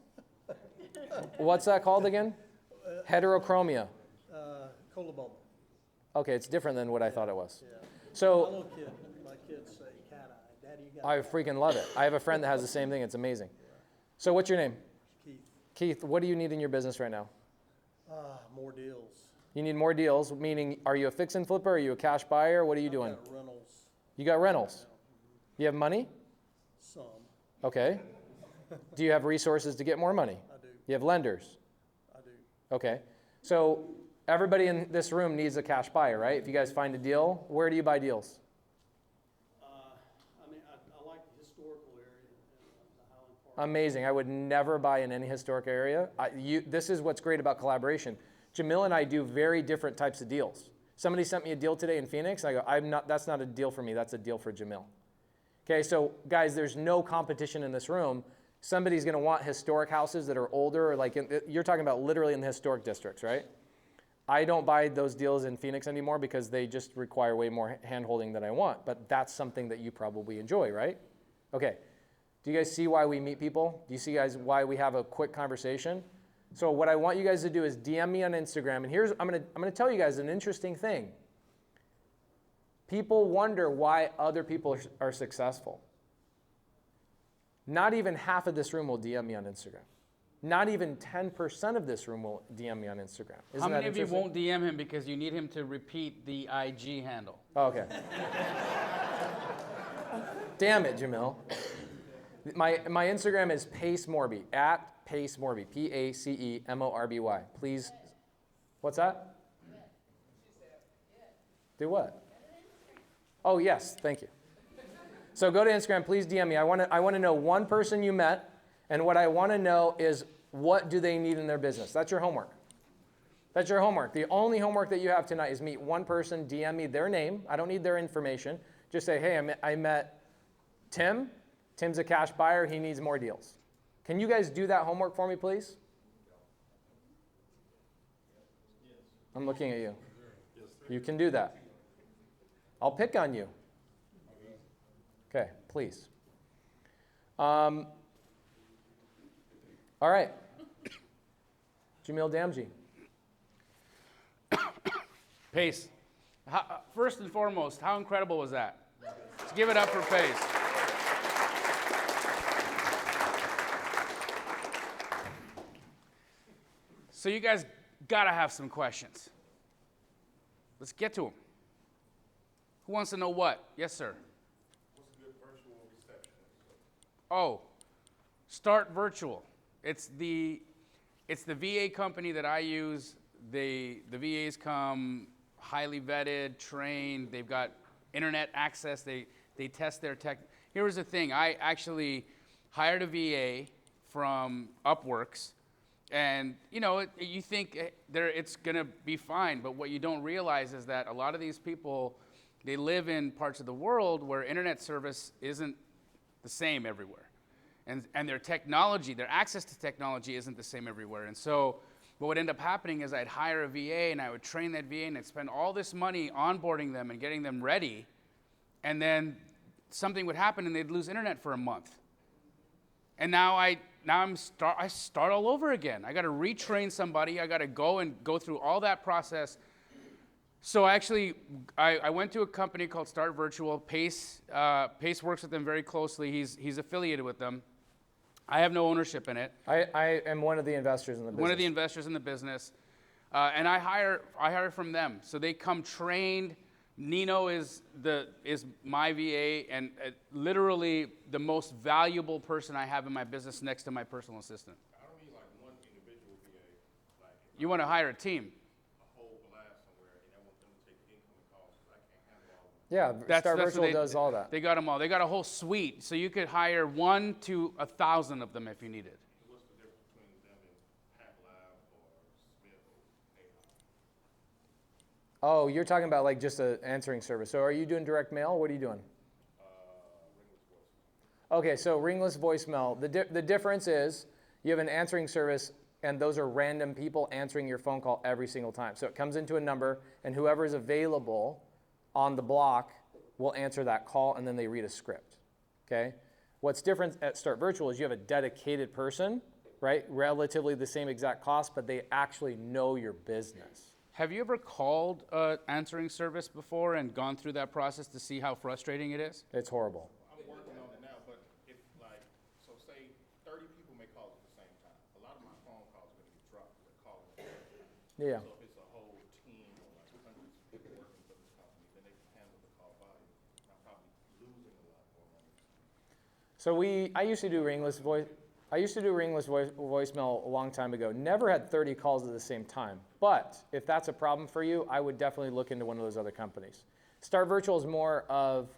Speaker 3: What's that called again? Heterochromia.
Speaker 5: Cola bubble.
Speaker 3: Okay, it's different than what I thought it was.
Speaker 5: Yeah. My
Speaker 3: So
Speaker 5: little kid, my kids say cat eye. Daddy, you got
Speaker 3: I freaking love it. I have a friend that has the same thing. It's amazing. So what's your name?
Speaker 5: Keith.
Speaker 3: Keith, what do you need in your business right now?
Speaker 5: More deals.
Speaker 3: You need more deals, meaning are you a fix and flipper? Are you a cash buyer? What are you doing?
Speaker 5: Got rentals.
Speaker 3: You got rentals. You have money?
Speaker 5: Some.
Speaker 3: Okay. Do you have resources to get more money?
Speaker 5: I do.
Speaker 3: You have lenders?
Speaker 5: I do.
Speaker 3: Okay. So everybody in this room needs a cash buyer, right? If you guys find a deal, where do you buy deals?
Speaker 5: I mean, I like the historical area in the Highland Park.
Speaker 3: Amazing. I would never buy in any historic area. This is what's great about collaboration. Jamil and I do very different types of deals. Somebody sent me a deal today in Phoenix. I go, that's not a deal for me. That's a deal for Jamil. Okay, so guys, there's no competition in this room. Somebody's going to want historic houses that are older, you're talking about literally in the historic districts, right? I don't buy those deals in Phoenix anymore because they just require way more hand-holding than I want, but that's something that you probably enjoy, right? Okay, do you guys see why we meet people? Do you see guys why we have a quick conversation? So what I want you guys to do is DM me on Instagram, and I'm gonna tell you guys an interesting thing. People wonder why other people are successful. Not even half of this room will DM me on Instagram. Not even 10% of this room will DM me on Instagram. Isn't
Speaker 2: How many
Speaker 3: that
Speaker 2: of you
Speaker 3: interesting?
Speaker 2: won't DM him because you need him to repeat the IG handle?
Speaker 3: Oh, okay. Damn it, Jamil. My Instagram is Pace Morby, at Pace Morby, Pacemorby. Please. What's that? Do what? Oh, yes, thank you. So go to Instagram, please DM me. I want to know one person you met, and what I want to know is what do they need in their business. That's your homework. That's your homework. The only homework that you have tonight is meet one person, DM me their name. I don't need their information. Just say, hey, I met Tim. Tim's a cash buyer. He needs more deals. Can you guys do that homework for me, please? I'm looking at you. You can do that. I'll pick on you. Okay, please. All right. Jamil Damji.
Speaker 2: Pace, First and foremost, how incredible was that? Let's give it up for Pace. So you guys gotta have some questions. Let's get to them. Who wants to know what? Yes, sir.
Speaker 7: What's a good virtual receptionist?
Speaker 2: Oh, Start Virtual. It's the VA company that I use. The VAs come highly vetted, trained. They've got internet access. They test their tech. Here's the thing. I actually hired a VA from Upworks. And, you know, you think it's going to be fine, but what you don't realize is that a lot of these people, they live in parts of the world where internet service isn't the same everywhere. And their technology, their access to technology isn't the same everywhere. And so what would end up happening is I'd hire a VA and I would train that VA and I'd spend all this money onboarding them and getting them ready. And then something would happen and they'd lose internet for a month. And now I start all over again. I got to retrain somebody. I got to go through all that process. So actually, I went to a company called Start Virtual. Pace works with them very closely. He's affiliated with them. I have no ownership in it.
Speaker 3: I am one of the investors in the business.
Speaker 2: One of the investors in the business, and I hire from them. So they come trained. Nino is my VA and literally the most valuable person I have in my business next to my personal assistant.
Speaker 7: I don't mean like one individual VA. Like
Speaker 2: You want to hire a team.
Speaker 7: a whole blast somewhere and I want them to take incoming calls because I can't handle all of them.
Speaker 3: Yeah, Start
Speaker 2: what
Speaker 3: Virtual does all that.
Speaker 2: They got them all. They got a whole suite, so you could hire 1 to 1,000 of them if you needed.
Speaker 7: What's the difference between them and PacLab or Smith or AI?
Speaker 3: Oh, you're talking about like just an answering service. So are you doing direct mail? What are you doing?
Speaker 7: Ringless voice.
Speaker 3: Okay, so ringless voicemail. The difference is you have an answering service, and those are random people answering your phone call every single time. So it comes into a number, and whoever is available on the block will answer that call, and then they read a script. Okay? What's different at Start Virtual is you have a dedicated person, right? Relatively the same exact cost, but they actually know your business.
Speaker 2: Have you ever called an answering service before and gone through that process to see how frustrating it is?
Speaker 3: It's horrible.
Speaker 7: I'm working on it now, but if like, so say 30 people may call at the same time. A lot of my phone calls are going to get dropped. They're calling at the same time.
Speaker 3: Yeah.
Speaker 7: So if it's a whole team or like hundreds of people working for this company, then they can handle the call volume. And I'm probably losing a lot more money.
Speaker 3: So I used to do ringless voicemail a long time ago. Never had 30 calls at the same time. But if that's a problem for you, I would definitely look into one of those other companies. Start Virtual is more of,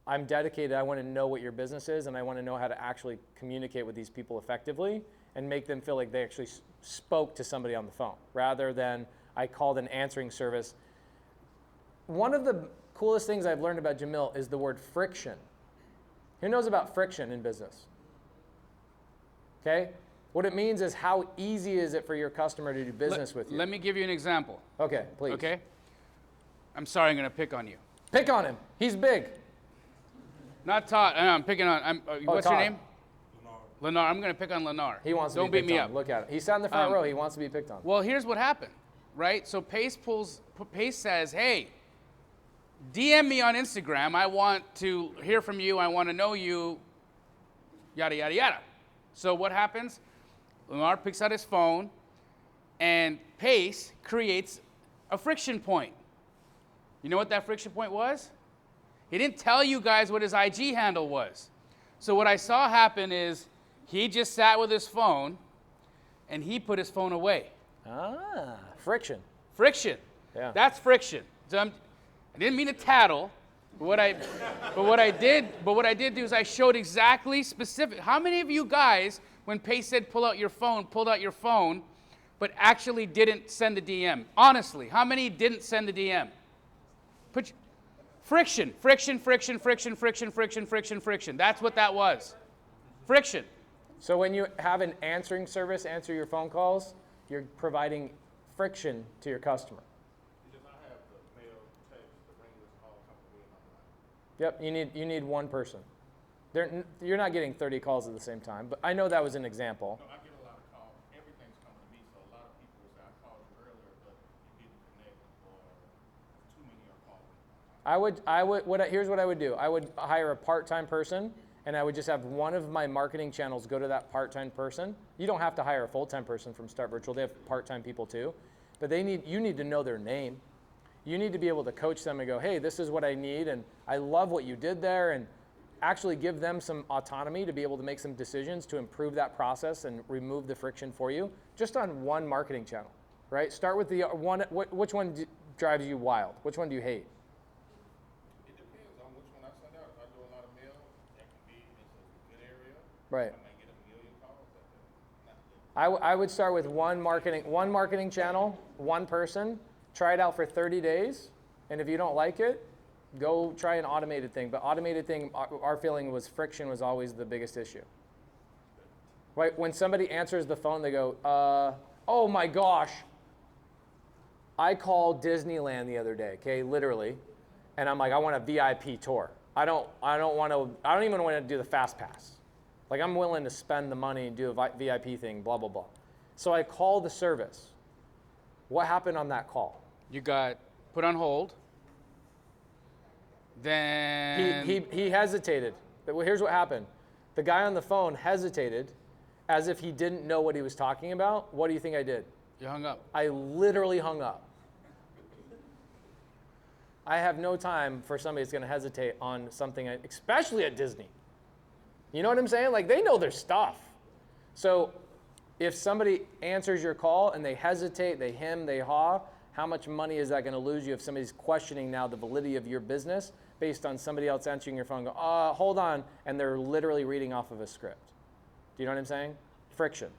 Speaker 3: I'm dedicated, I want to know what your business is, and I want to know how to actually communicate with these people effectively and make them feel like they actually spoke to somebody on the phone, rather than I called an answering service. One of the coolest things I've learned about Jamil is the word friction. Who knows about friction in business? Okay? What it means is how easy is it for your customer to do business with you?
Speaker 2: Let me give you an example.
Speaker 3: Okay, please.
Speaker 2: Okay? I'm sorry, I'm going to pick on you.
Speaker 3: Pick on him. He's big.
Speaker 2: Not Todd. I'm picking on. What's your
Speaker 3: Todd.
Speaker 2: name? Lennar. I'm going to pick on Lennar.
Speaker 3: He wants to
Speaker 2: Don't
Speaker 3: be
Speaker 2: beat
Speaker 3: picked
Speaker 2: me
Speaker 3: on.
Speaker 2: up.
Speaker 3: Look at him. He's sat in the front row. He wants to be picked on.
Speaker 2: Well, here's what happened, right? So Pace says, hey, DM me on Instagram. I want to hear from you. I want to know you, yada, yada, yada. So what happens? Lennar picks out his phone, and Pace creates a friction point. You know what that friction point was? He didn't tell you guys what his IG handle was. So what I saw happen is he just sat with his phone, and he put his phone away.
Speaker 3: Ah, friction.
Speaker 2: Friction.
Speaker 3: Yeah.
Speaker 2: That's friction. So I didn't mean to tattle, but what I did do is I showed exactly specific. How many of you guys, when Pace said pull out your phone, pulled out your phone, but actually didn't send the DM? Honestly, how many didn't send the DM? Friction. That's what that was. Friction.
Speaker 3: So when you have an answering service answer your phone calls, you're providing friction to your customer.
Speaker 7: Because I have the mail, text, the ringless, all company in my mind.
Speaker 3: Yep, you need one person. You're not getting 30 calls at the same time, but I know that was an example.
Speaker 7: No, I get a lot of calls. Everything's coming to me, so a lot of people say, I called you earlier, but you didn't connect, or too many are calling
Speaker 3: Here's what I would do. I would hire a part-time person, and I would just have one of my marketing channels go to that part-time person. You don't have to hire a full-time person from Start Virtual. They have part-time people too. But you need to know their name. You need to be able to coach them and go, hey, this is what I need, and I love what you did there, and actually give them some autonomy to be able to make some decisions to improve that process and remove the friction for you, just on one marketing channel, right? Start with the one. Which one drives you wild? Which one do you hate?
Speaker 7: It depends on which one I send out. If I do a lot of mail, that can be in a good area.
Speaker 3: Right.
Speaker 7: I might get a million calls at that. Not good.
Speaker 3: I would start with one marketing channel, one person, try it out for 30 days, and if you don't like it, go try an automated thing. But automated thing, our feeling was friction was always the biggest issue. Right? When somebody answers the phone, they go, oh my gosh, I called Disneyland the other day, okay, literally, and I'm like, I want a VIP tour. I don't even want to do the fast pass. Like, I'm willing to spend the money and do a VIP thing, blah, blah, blah. So I call the service. What happened on that call?
Speaker 2: You got put on hold. Then
Speaker 3: He hesitated. But here's what happened. The guy on the phone hesitated as if he didn't know what he was talking about. What do you think I did?
Speaker 2: You hung up.
Speaker 3: I literally hung up. I have no time for somebody that's going to hesitate on something, especially at Disney. You know what I'm saying? Like, they know their stuff. So if somebody answers your call and they hesitate, they hem, they haw, how much money is that going to lose you if somebody's questioning now the validity of your business based on somebody else answering your phone and go, hold on, and they're literally reading off of a script? Do you know what I'm saying? Friction.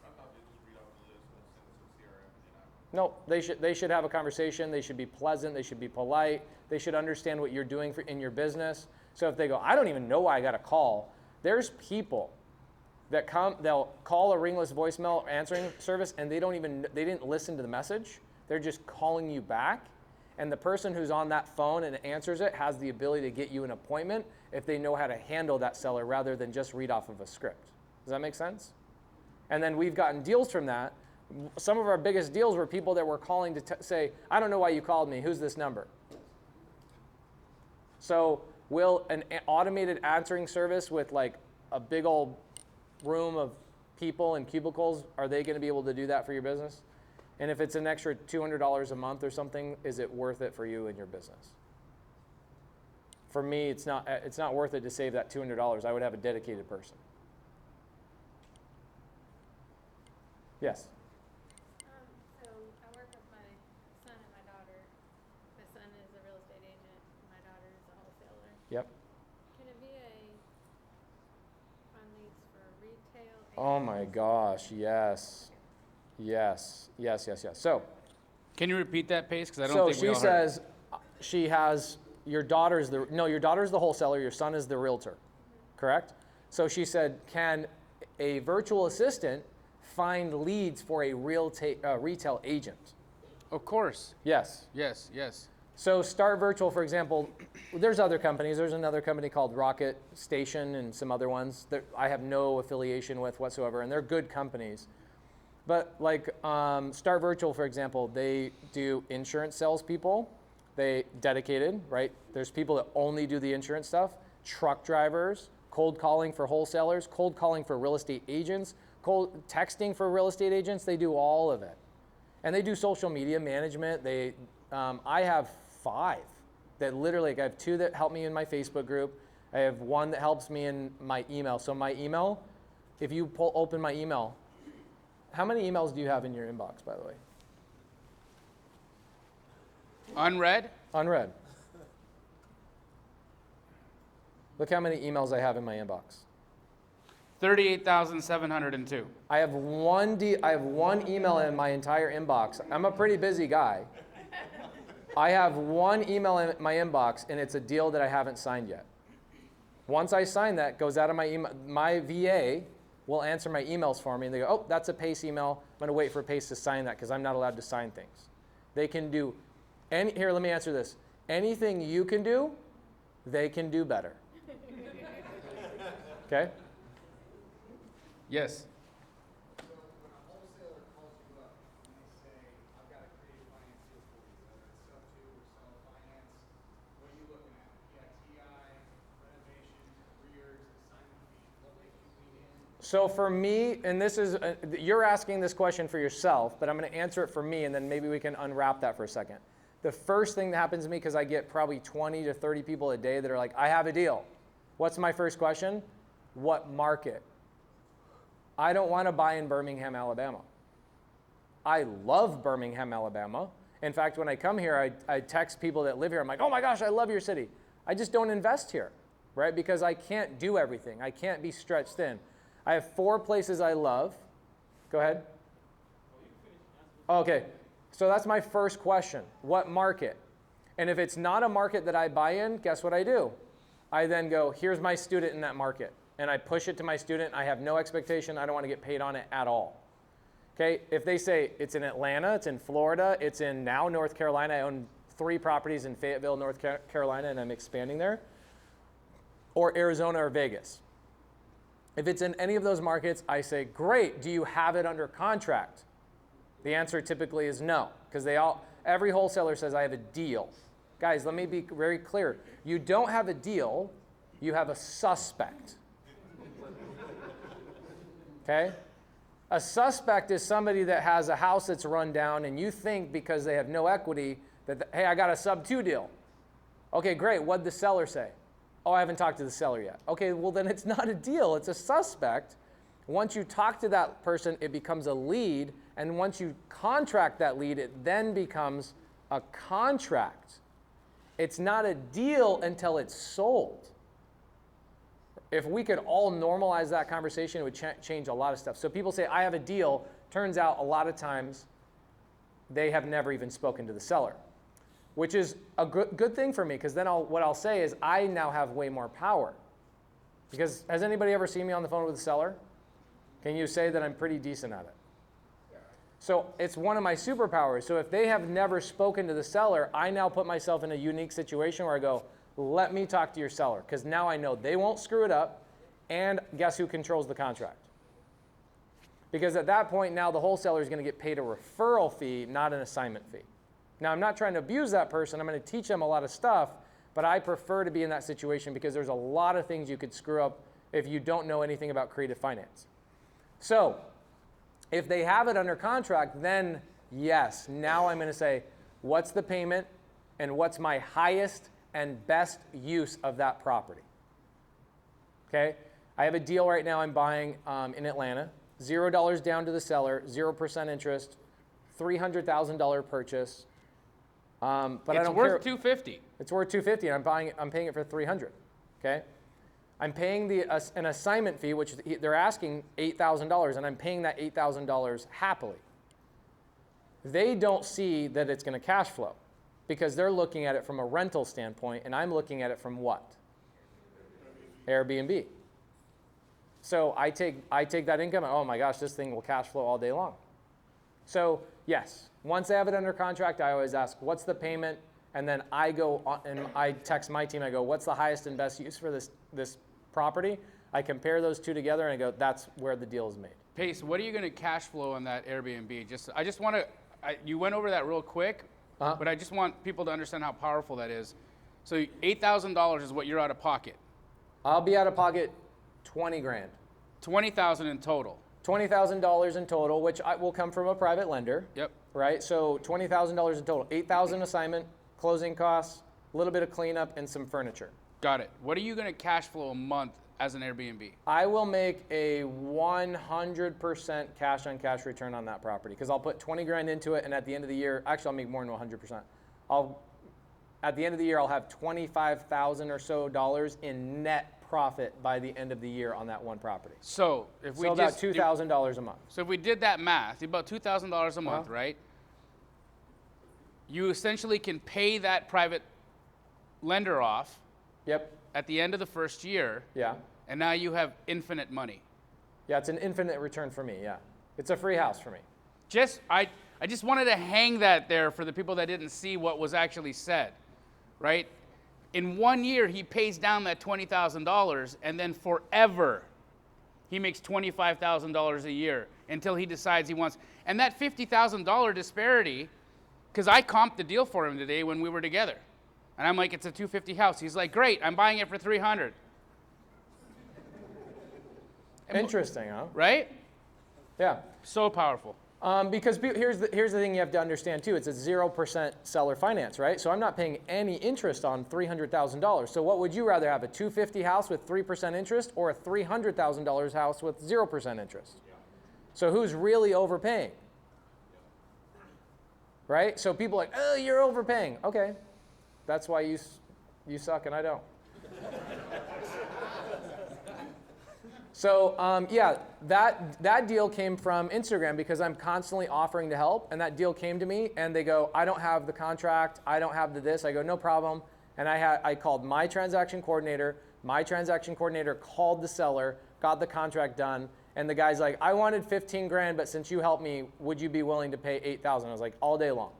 Speaker 7: I thought they just read off the list and send it to the CRM and then
Speaker 3: No, they should have a conversation. They should be pleasant. They should be polite. They should understand what you're doing in your business. So if they go, I don't even know why I got a call, there's people that they'll call a ringless voicemail answering service and they didn't listen to the message. They're just calling you back. And the person who's on that phone and answers it has the ability to get you an appointment if they know how to handle that seller rather than just read off of a script. Does that make sense? And then we've gotten deals from that. Some of our biggest deals were people that were calling to say, I don't know why you called me. Who's this number? So will an automated answering service with like a big old room of people and cubicles, are they going to be able to do that for your business? And if it's an extra $200 a month or something, is it worth it for you and your business? For me, it's not worth it to save that $200. I would have a dedicated person. Yes?
Speaker 4: So I work with my son and my daughter. My son is a real estate agent. My daughter is a wholesaler.
Speaker 3: Yep.
Speaker 4: Can a VA find leads for retail?
Speaker 3: Oh my gosh, yes. Yes. So
Speaker 2: Can you repeat that, Pace? Because I don't think we
Speaker 3: she
Speaker 2: all heard.
Speaker 3: says she has, your daughter's the wholesaler, your son is the realtor, correct? So she said, can a virtual assistant find leads for a retail agent?
Speaker 2: Of course.
Speaker 3: Yes.
Speaker 2: Yes.
Speaker 3: So Start Virtual, for example, there's other companies. There's another company called Rocket Station and some other ones that I have no affiliation with whatsoever, and they're good companies. But like Start Virtual, for example, they do insurance salespeople. They dedicated, right? There's people that only do the insurance stuff. Truck drivers, cold calling for wholesalers, cold calling for real estate agents, cold texting for real estate agents. They do all of it. And they do social media management. I have 5 that literally, like I have 2 that help me in my Facebook group. I have 1 that helps me in my email. So my email, if you open my email, how many emails do you have in your inbox, by the way?
Speaker 2: Unread?
Speaker 3: Unread. Look how many emails I have in my inbox.
Speaker 2: 38,702.
Speaker 3: I have one email in my entire inbox. I'm a pretty busy guy. I have 1 email in my inbox, and it's a deal that I haven't signed yet. Once I sign that, it goes out of my email. My VA will answer my emails for me, and they go, oh, that's a Pace email. I'm going to wait for Pace to sign that because I'm not allowed to sign things. They can do here, let me answer this. Anything you can do, they can do better. Okay?
Speaker 2: Yes.
Speaker 8: So when a wholesaler calls you up and they say, I've got a creative finance deal for you, whether it's sub-2 or seller finance,
Speaker 3: So for me, and this is, you're asking this question for yourself, but I'm going to answer it for me, and then maybe we can unwrap that for a second. The first thing that happens to me, because I get probably 20 to 30 people a day that are like, I have a deal. What's my first question? What market? I don't want to buy in Birmingham, Alabama. I love Birmingham, Alabama. In fact, when I come here, I text people that live here. I'm like, oh my gosh, I love your city. I just don't invest here, right? Because I can't do everything. I can't be stretched thin. I have 4 places I love. Go ahead. Okay, so that's my first question. What market? And if it's not a market that I buy in, guess what I do? I then go, here's my student in that market. And I push it to my student. I have no expectation. I don't want to get paid on it at all. Okay, if they say it's in Atlanta, it's in Florida, it's in now North Carolina. I own 3 properties in Fayetteville, North Carolina, and I'm expanding there. Or Arizona or Vegas. If it's in any of those markets, I say, great, do you have it under contract? The answer typically is no, because every wholesaler says I have a deal. Guys, let me be very clear. You don't have a deal, you have a suspect. Okay? A suspect is somebody that has a house that's run down and you think because they have no equity that, hey, I got a sub-2 deal. Okay, great, what'd the seller say? Oh, I haven't talked to the seller yet. Okay, well then it's not a deal, it's a suspect. Once you talk to that person, it becomes a lead, and once you contract that lead, it then becomes a contract. It's not a deal until it's sold. If we could all normalize that conversation, it would change a lot of stuff. So people say, I have a deal. Turns out a lot of times they have never even spoken to the seller, which is a good thing for me, because then what I'll say is I now have way more power. Because has anybody ever seen me on the phone with a seller? Can you say that I'm pretty decent at it? So it's one of my superpowers. So if they have never spoken to the seller, I now put myself in a unique situation where I go, let me talk to your seller, because now I know they won't screw it up, and guess who controls the contract? Because at that point now the wholesaler is going to get paid a referral fee, not an assignment fee. Now I'm not trying to abuse that person, I'm going to teach them a lot of stuff, but I prefer to be in that situation because there's a lot of things you could screw up if you don't know anything about creative finance. So if they have it under contract, then yes, now I'm going to say, what's the payment and what's my highest and best use of that property? Okay, I have a deal right now I'm buying in Atlanta, $0 down to the seller, 0% interest, $300,000 purchase. But I don't care.
Speaker 2: It's worth $250.
Speaker 3: It's worth $250, and I'm paying it for $300. Okay, I'm paying an assignment fee, which they're asking $8,000, and I'm paying that $8,000 happily. They don't see that it's going to cash flow, because they're looking at it from a rental standpoint, and I'm looking at it from what? Airbnb. So I take that income, and oh my gosh, this thing will cash flow all day long. So yes, once I have it under contract, I always ask, what's the payment? And then I go on, and I text my team, I go, what's the highest and best use for this property? I compare those two together, and I go, that's where the deal is made.
Speaker 2: Pace, what are you going to cash flow on that Airbnb? I just want to, you went over that real quick, but I just want people to understand how powerful that is. So $8,000 is what you're out of pocket.
Speaker 3: I'll be out of pocket 20 grand.
Speaker 2: 20,000 in total.
Speaker 3: $20,000 in total, which will come from a private lender.
Speaker 2: Yep.
Speaker 3: Right, so $20,000 in total. $8,000 assignment, closing costs, a little bit of cleanup, and some furniture.
Speaker 2: Got it. What are you going to cash flow a month as an Airbnb?
Speaker 3: I will make a 100% cash-on-cash return on that property, because I'll put 20 grand into it, and at the end of the year, actually I'll make more than 100%. At the end of the year, I'll have $25,000 or so in net profit by the end of the year on that one property.
Speaker 2: So if we
Speaker 3: about $2,000 a month.
Speaker 2: So if we did that math, about $2,000 a month, right? You essentially can pay that private lender off.
Speaker 3: Yep.
Speaker 2: At the end of the first year.
Speaker 3: Yeah.
Speaker 2: And now you have infinite money.
Speaker 3: Yeah, it's an infinite return for me. Yeah, it's a free house for me.
Speaker 2: I just wanted to hang that there for the people that didn't see what was actually said, right? In 1 year, he pays down that $20,000, and then forever, he makes $25,000 a year until he decides he wants. And that $50,000 disparity, because I comped the deal for him today when we were together, and I'm like, it's a $250 house. He's like, great, I'm buying it for $300.
Speaker 3: Interesting, huh?
Speaker 2: Right?
Speaker 3: Yeah.
Speaker 2: So powerful.
Speaker 3: Because here's the thing you have to understand too. It's a 0% seller finance, right? So I'm not paying any interest on $300,000. So what would you rather have, a $250,000 house with 3% interest or a $300,000 house with 0% interest? So who's really overpaying? Right? So people are like, oh, you're overpaying. Okay, that's why you suck and I don't. So yeah, that deal came from Instagram because I'm constantly offering to help, and that deal came to me, and they go, I don't have the contract, I don't have the this. I go, no problem, and I called my transaction coordinator. My transaction coordinator called the seller, got the contract done, and the guy's like, I wanted 15 grand, but since you helped me, would you be willing to pay 8,000? I was like, all day long.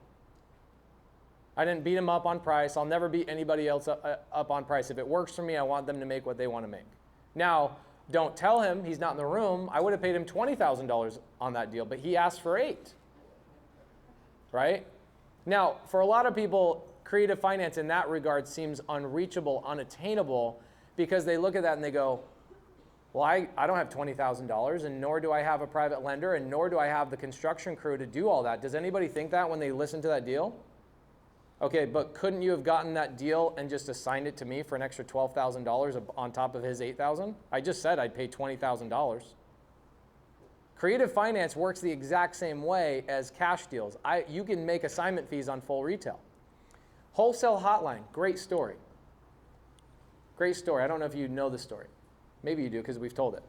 Speaker 3: I didn't beat him up on price. I'll never beat anybody else up on price. If it works for me, I want them to make what they want to make. Now, don't tell him, he's not in the room. I would have paid him $20,000 on that deal, but he asked for 8. Right? Now, for a lot of people, creative finance in that regard seems unreachable, unattainable, because they look at that and they go, well, I don't have $20,000, and nor do I have a private lender, and nor do I have the construction crew to do all that. Does anybody think that when they listen to that deal? Okay, but couldn't you have gotten that deal and just assigned it to me for an extra $12,000 on top of his $8,000? I just said I'd pay $20,000. Creative finance works the exact same way as cash deals. You can make assignment fees on full retail. Wholesale hotline, great story. Great story. I don't know if you know the story. Maybe you do because we've told it.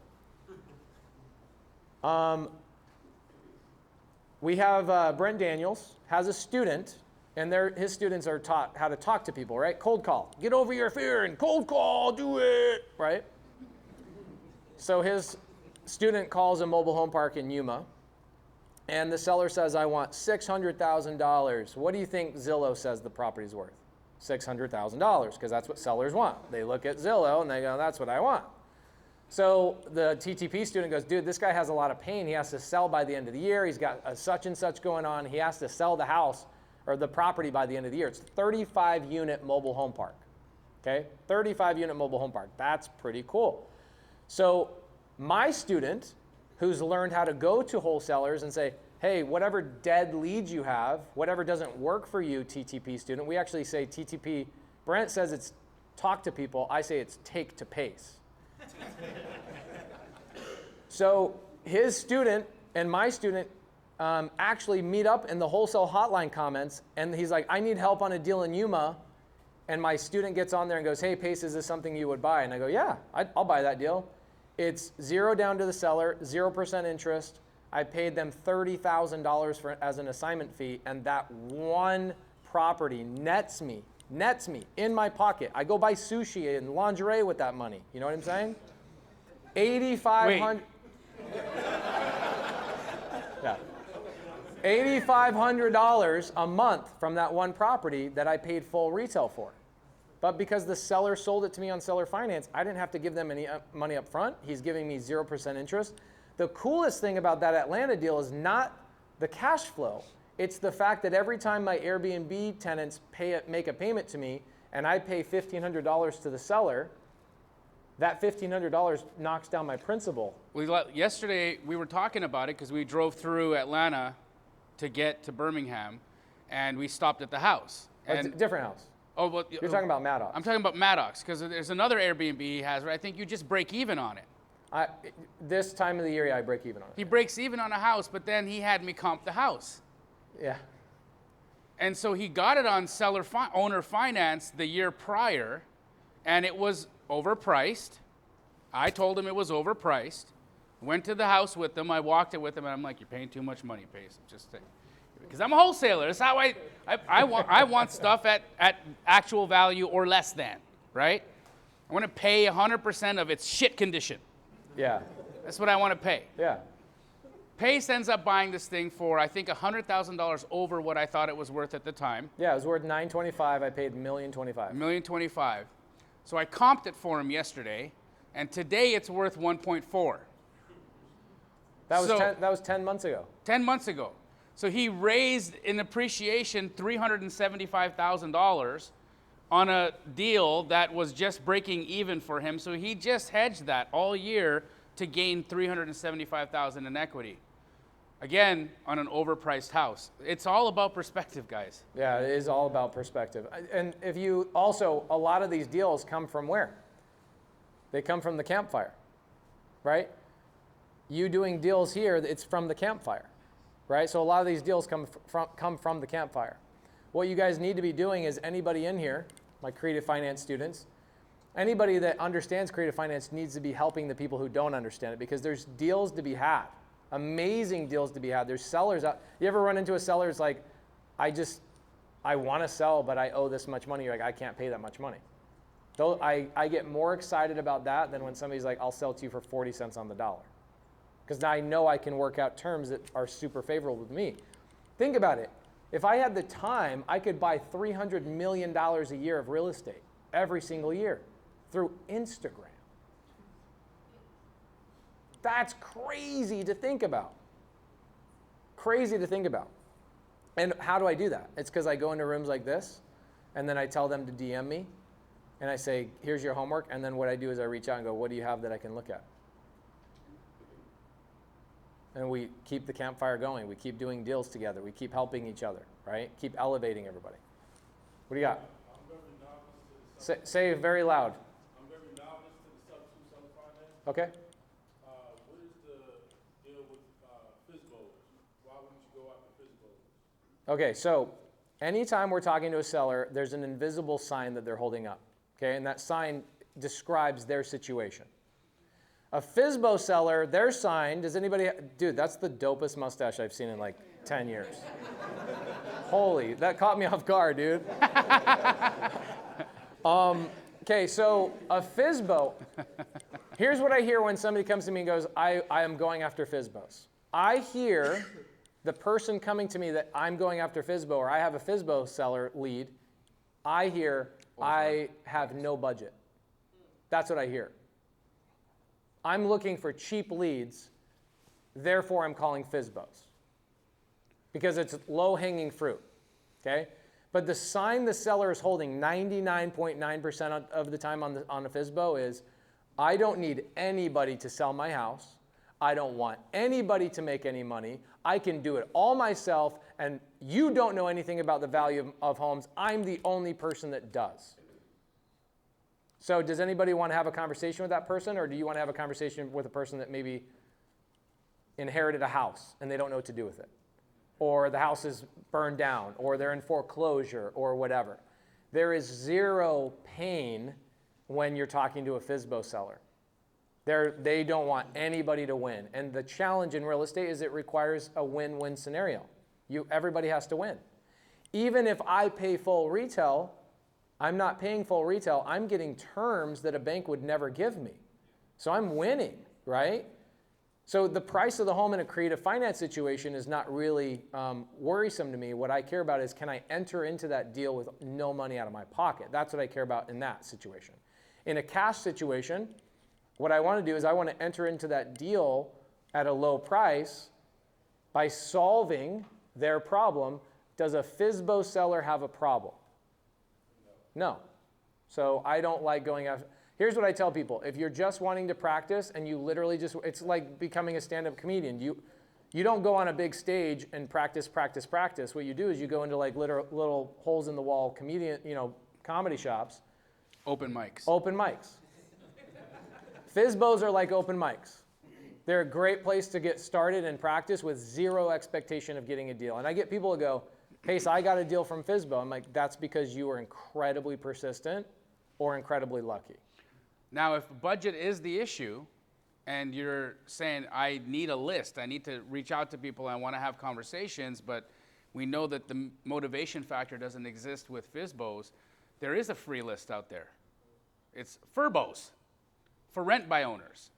Speaker 3: We have Brent Daniels has a student, and his students are taught how to talk to people, right? Cold call. Get over your fear and cold call, do it, right? So his student calls a mobile home park in Yuma, and the seller says, I want $600,000. What do you think Zillow says the property's worth? $600,000, because that's what sellers want. They look at Zillow and they go, that's what I want. So the TTP student goes, dude, this guy has a lot of pain. He has to sell by the end of the year. He's got a such and such going on. He has to sell the house or the property by the end of the year. It's a 35-unit mobile home park, okay? 35-unit mobile home park. That's pretty cool. So my student, who's learned how to go to wholesalers and say, hey, whatever dead leads you have, whatever doesn't work for you, TTP student, we actually say TTP. Brent says it's talk to people. I say it's take to pace. So his student and my student actually meet up in the wholesale hotline comments, and he's like, I need help on a deal in Yuma. And my student gets on there and goes, hey, Pace, is this something you would buy? And I go, yeah, I'll buy that deal. It's 0 down to the seller, 0% interest. I paid them $30,000 as an assignment fee, and that one property nets me in my pocket. I go buy sushi and lingerie with that money. You know what I'm saying? $8,500. Yeah. $8,500 a month from that one property that I paid full retail for. But because the seller sold it to me on seller finance, I didn't have to give them any money up front. He's giving me 0% interest. The coolest thing about that Atlanta deal is not the cash flow. It's the fact that every time my Airbnb tenants make a payment to me and I pay $1,500 to the seller, that $1,500 knocks down my principal.
Speaker 2: Yesterday, we were talking about it because we drove through Atlanta to get to Birmingham, and we stopped at the house.
Speaker 3: It's a different house.
Speaker 2: Oh, well,
Speaker 3: You're talking about Maddox.
Speaker 2: I'm talking about Maddox because there's another Airbnb he has where I think you just break even on it.
Speaker 3: This time of the year, I break even on it.
Speaker 2: He breaks even on a house, but then he had me comp the house.
Speaker 3: Yeah.
Speaker 2: And so he got it on owner finance the year prior, and it was overpriced. I told him it was overpriced. Went to the house with him. I walked it with him, and I'm like, you're paying too much money, Pace. Because I'm a wholesaler. That's how I want stuff at actual value or less than, right? I want to pay 100% of its shit condition.
Speaker 3: Yeah.
Speaker 2: That's what I want to pay.
Speaker 3: Yeah.
Speaker 2: Pace ends up buying this thing for, I think, $100,000 over what I thought it was worth at the time.
Speaker 3: Yeah, it was worth $925. I paid $1,025,000.
Speaker 2: $1,025,000. So I comped it for him yesterday, and today it's worth 1.4.
Speaker 3: That was 10 months ago.
Speaker 2: 10 months ago. So he raised in appreciation $375,000 on a deal that was just breaking even for him. So he just hedged that all year to gain $375,000 in equity. Again, on an overpriced house. It's all about perspective, guys.
Speaker 3: Yeah, it is all about perspective. And if you also, a lot of these deals come from where? They come from the campfire, right? You doing deals here, it's from the campfire, right? So a lot of these deals come from the campfire. What you guys need to be doing is anybody in here, my creative finance students, anybody that understands creative finance needs to be helping the people who don't understand it, because there's deals to be had. Amazing deals to be had. There's sellers out. You ever run into a seller who's like, I want to sell, but I owe this much money. You're like, I can't pay that much money. Though I get more excited about that than when somebody's like, I'll sell to you for 40 cents on the dollar. Because now I know I can work out terms that are super favorable with me. Think about it. If I had the time, I could buy $300 million a year of real estate every single year through Instagram. That's crazy to think about. Crazy to think about. And how do I do that? It's because I go into rooms like this, and then I tell them to DM me, and I say, here's your homework, and then what I do is I reach out and go, what do you have that I can look at? And we keep the campfire going. We keep doing deals together. We keep helping each other, right? Keep elevating everybody. What do you got?
Speaker 9: I'm very novice to the
Speaker 3: Say it very loud.
Speaker 9: I'm very novice to the sub finance.
Speaker 3: Okay.
Speaker 9: What is the deal with FSBOs? Why wouldn't you go after FSBOs?
Speaker 3: Okay, so anytime we're talking to a seller, there's an invisible sign that they're holding up. Okay, and that sign describes their situation. A FSBO seller, their sign, does anybody, dude, that's the dopest mustache I've seen in like 10 years. Holy, that caught me off guard, dude. Okay, so a FSBO, here's what I hear when somebody comes to me and goes, I am going after FSBOs. I hear the person coming to me that I'm going after FSBO, or I have a FSBO seller lead, I hear, I have no budget. That's what I hear. I'm looking for cheap leads, therefore I'm calling FSBOs. Because it's low-hanging fruit, okay? But the sign the seller is holding 99.9% of the time on a FSBO is, I don't need anybody to sell my house. I don't want anybody to make any money. I can do it all myself, and you don't know anything about the value of homes. I'm the only person that does. So does anybody want to have a conversation with that person, or do you want to have a conversation with a person that maybe inherited a house and they don't know what to do with it? Or the house is burned down, or they're in foreclosure, or whatever. There is zero pain when you're talking to a FSBO seller. They don't want anybody to win. And the challenge in real estate is it requires a win-win scenario. Everybody has to win. Even if I pay full retail, I'm not paying full retail. I'm getting terms that a bank would never give me. So I'm winning, right? So the price of the home in a creative finance situation is not really worrisome to me. What I care about is, can I enter into that deal with no money out of my pocket? That's what I care about in that situation. In a cash situation, what I want to do is I want to enter into that deal at a low price by solving their problem. Does a FSBO seller have a problem? No. So I don't like going after. Here's what I tell people. If you're just wanting to practice and you literally just, it's like becoming a stand-up comedian. You don't go on a big stage and practice. What you do is you go into like little holes in the wall comedy shops.
Speaker 2: Open mics.
Speaker 3: Open mics. FSBOs are like open mics. They're a great place to get started and practice with zero expectation of getting a deal. And I get people to go, hey, so I got a deal from FSBO. I'm like, that's because you were incredibly persistent or incredibly lucky.
Speaker 2: Now, if budget is the issue, and you're saying, I need a list, I need to reach out to people, I want to have conversations, but we know that the motivation factor doesn't exist with FSBOs, there is a free list out there. It's FRBOs, for rent by owners.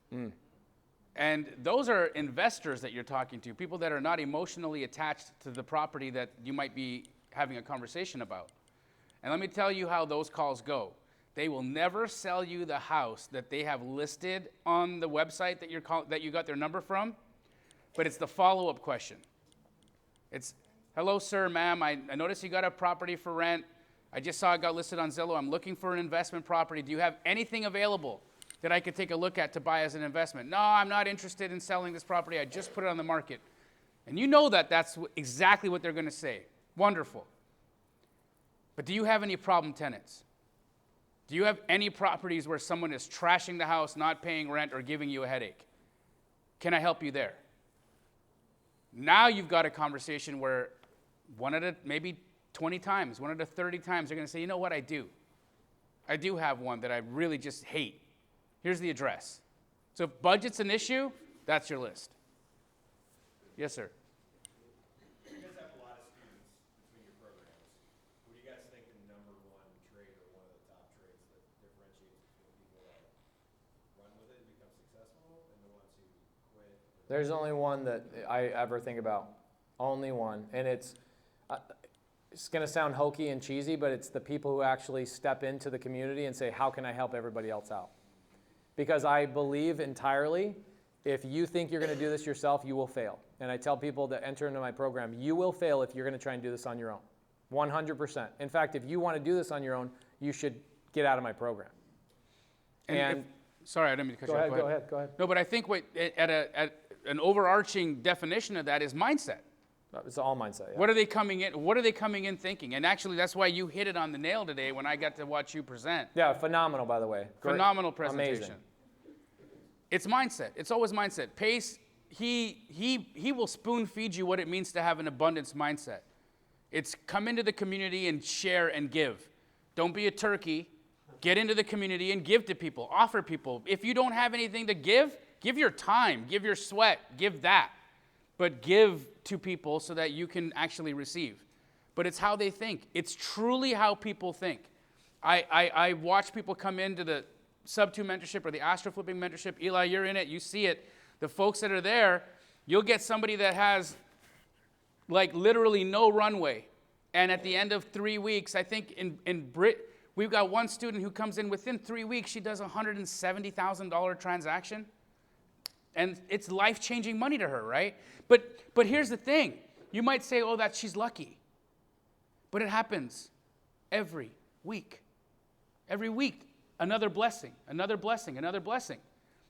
Speaker 2: And those are investors that you're talking to, people that are not emotionally attached to the property that you might be having a conversation about. And let me tell you how those calls go. They will never sell you the house that they have listed on the website that you got their number from, but it's the follow-up question. It's, hello, sir, ma'am, I noticed you got a property for rent. I just saw it got listed on Zillow. I'm looking for an investment property. Do you have anything available that I could take a look at to buy as an investment. No, I'm not interested in selling this property. I just put it on the market. And you know that that's exactly what they're going to say. Wonderful. But do you have any problem tenants? Do you have any properties where someone is trashing the house, not paying rent, or giving you a headache? Can I help you there? Now you've got a conversation where one out of maybe 20 times, one out of 30 times, they're going to say, you know what, I do. I do have one that I really just hate. Here's the address. So if budget's an issue, that's your list. Yes, sir.
Speaker 10: You guys have a lot of students between your programs. What do you guys think the number one trait or one of the top traits that differentiates between people that run with it and become successful and the ones who quit?
Speaker 3: There's only one that I ever think about. Only one. And it's going to sound hokey and cheesy, but it's the people who actually step into the community and say, how can I help everybody else out? Because I believe entirely, if you think you're going to do this yourself, you will fail. And I tell people that enter into my program, you will fail if you're going to try and do this on your own. 100%. In fact, if you want to do this on your own, you should get out of my program.
Speaker 2: Sorry, I didn't mean to cut you off.
Speaker 3: Go ahead.
Speaker 2: No, but I think at an overarching definition of that is mindset.
Speaker 3: It's all mindset. Yeah.
Speaker 2: What are they coming in thinking? And actually, that's why you hit it on the nail today when I got to watch you present.
Speaker 3: Yeah, phenomenal, by the way. Great.
Speaker 2: Phenomenal presentation.
Speaker 3: Amazing.
Speaker 2: It's mindset. It's always mindset. Pace, he will spoon feed you what it means to have an abundance mindset. It's come into the community and share and give. Don't be a turkey. Get into the community and give to people. Offer people. If you don't have anything to give your time, give your sweat, give that. But give to people so that you can actually receive. But it's how they think. It's truly how people think. I watch people come into the Sub 2 mentorship or the Astro Flipping mentorship. Eli, you're in it. You see it. The folks that are there, you'll get somebody that has like literally no runway. And at the end of 3 weeks, I think we've got one student who comes in within 3 weeks. She does a $170,000 transaction. And it's life-changing money to her, right? But here's the thing. You might say, oh, she's lucky. But it happens every week. Every week, another blessing, another blessing, another blessing.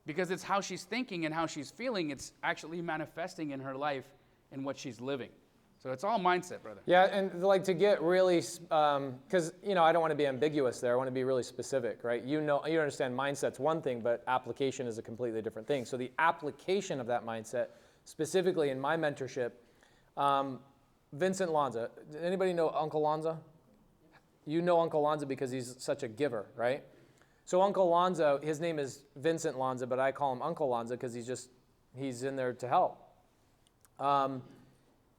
Speaker 2: Because it's how she's thinking and how she's feeling. It's actually manifesting in her life and what she's living. So it's all mindset, brother.
Speaker 3: Yeah, and like to get really, because I don't want to be ambiguous there. I want to be really specific, right? You understand mindset's one thing, but application is a completely different thing. So the application of that mindset, specifically in my mentorship, Vincent Lanza. Anybody know Uncle Lanza? You know Uncle Lanza because he's such a giver, right? So Uncle Lanza, his name is Vincent Lanza, but I call him Uncle Lanza because he's in there to help.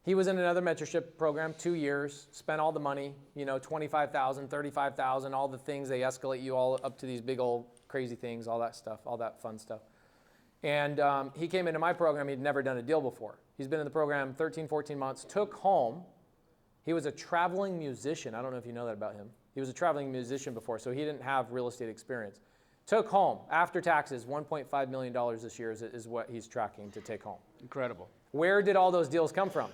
Speaker 3: He was in another mentorship program, 2 years, spent all the money, $25,000, $35,000, all the things. They escalate you all up to these big old crazy things, all that stuff, all that fun stuff. And he came into my program. He'd never done a deal before. He's been in the program 13, 14 months, took home. He was a traveling musician. I don't know if you know that about him. He was a traveling musician before, so he didn't have real estate experience. Took home, after taxes, $1.5 million this year is what he's tracking to take home.
Speaker 2: Incredible.
Speaker 3: Where did all those deals come from?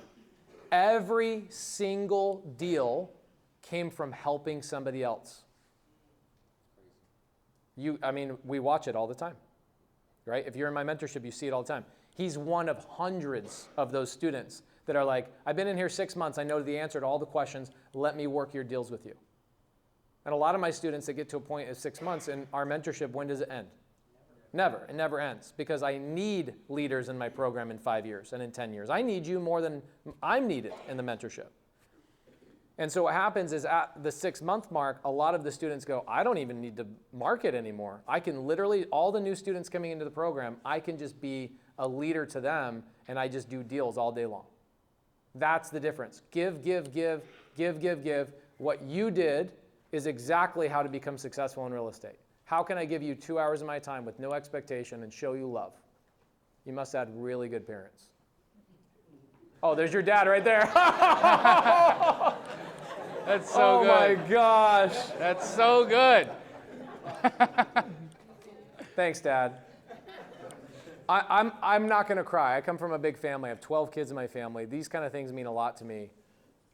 Speaker 3: Every single deal came from helping somebody else. We watch it all the time, right? If you're in my mentorship, you see it all the time. He's one of hundreds of those students that are like, I've been in here 6 months. I know the answer to all the questions. Let me work your deals with you. And a lot of my students that get to a point of 6 months in our mentorship, when does it end? Never. It never ends because I need leaders in my program in 5 years and in 10 years. I need you more than I'm needed in the mentorship. And so what happens is at the 6-month mark, a lot of the students go, I don't even need to market anymore. I can literally, all the new students coming into the program, I can just be a leader to them and I just do deals all day long. That's the difference. Give, give, give, give, give, give. What you did is exactly how to become successful in real estate. How can I give you 2 hours of my time with no expectation and show you love? You must have really good parents. Oh, there's your dad right there.
Speaker 2: That's so good.
Speaker 3: Oh my gosh.
Speaker 2: That's so good.
Speaker 3: Thanks, Dad. I'm not going to cry. I come from a big family. I have 12 kids in my family. These kind of things mean a lot to me.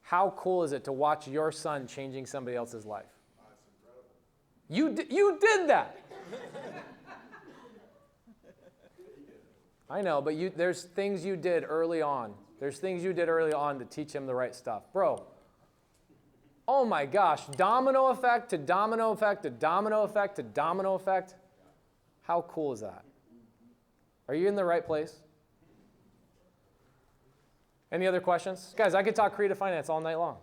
Speaker 3: How cool is it to watch your son changing somebody else's life? You did that. I know, but there's things you did early on. There's things you did early on to teach him the right stuff. Bro, oh my gosh, domino effect to domino effect to domino effect to domino effect. How cool is that? Are you in the right place? Any other questions? Guys, I could talk creative finance all night long.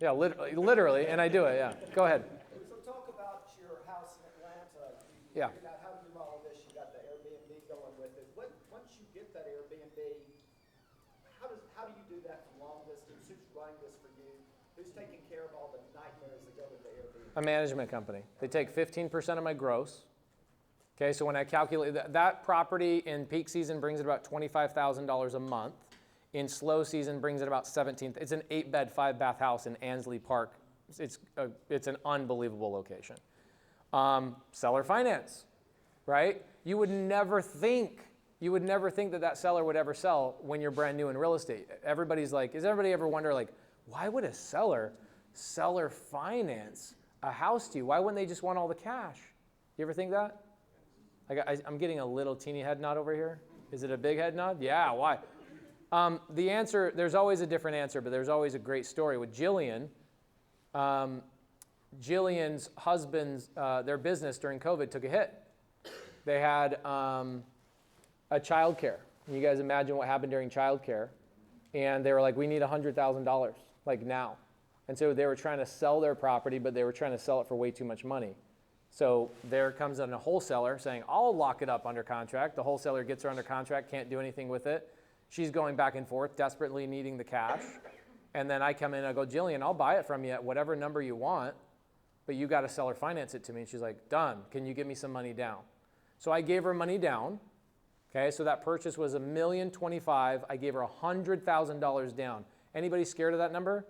Speaker 3: Yeah, literally, and I do it, yeah. Go ahead.
Speaker 8: So talk about your house in Atlanta.
Speaker 3: Yeah.
Speaker 8: Figured out how to do all of this. You got the Airbnb going with it. Once you get that Airbnb, how do you do that from long distance? Who's running this for you? Who's taking care of all the nightmares that go with the Airbnb?
Speaker 3: A management company. They take 15% of my gross. Okay, so when I calculate that property in peak season brings it about $25,000 a month. In slow season brings it about 17. It's an 8-bed, 5-bath house in Ansley Park. It's an unbelievable location. Seller finance, right? You would never think that seller would ever sell when you're brand new in real estate. Everybody's like, does everybody ever wonder, like, why would a seller finance a house to you? Why wouldn't they just want all the cash? You ever think that? I'm getting a little teeny head nod over here. Is it a big head nod? Yeah, why? The answer, there's always a different answer, but there's always a great story. With Jillian, Jillian's husband's, their business during COVID took a hit. They had a child care. You guys imagine what happened during child care. And they were like, we need $100,000, like now. And so they were trying to sell their property, but they were trying to sell it for way too much money. So there comes in a wholesaler saying, I'll lock it up under contract. The wholesaler gets her under contract, can't do anything with it. She's going back and forth, desperately needing the cash. And then I come in and I go, Jillian, I'll buy it from you at whatever number you want, but you got to seller finance it to me. And she's like, done. Can you give me some money down? So I gave her money down. Okay, so that purchase was $1,025,000. I gave her $100,000 down. Anybody scared of that number?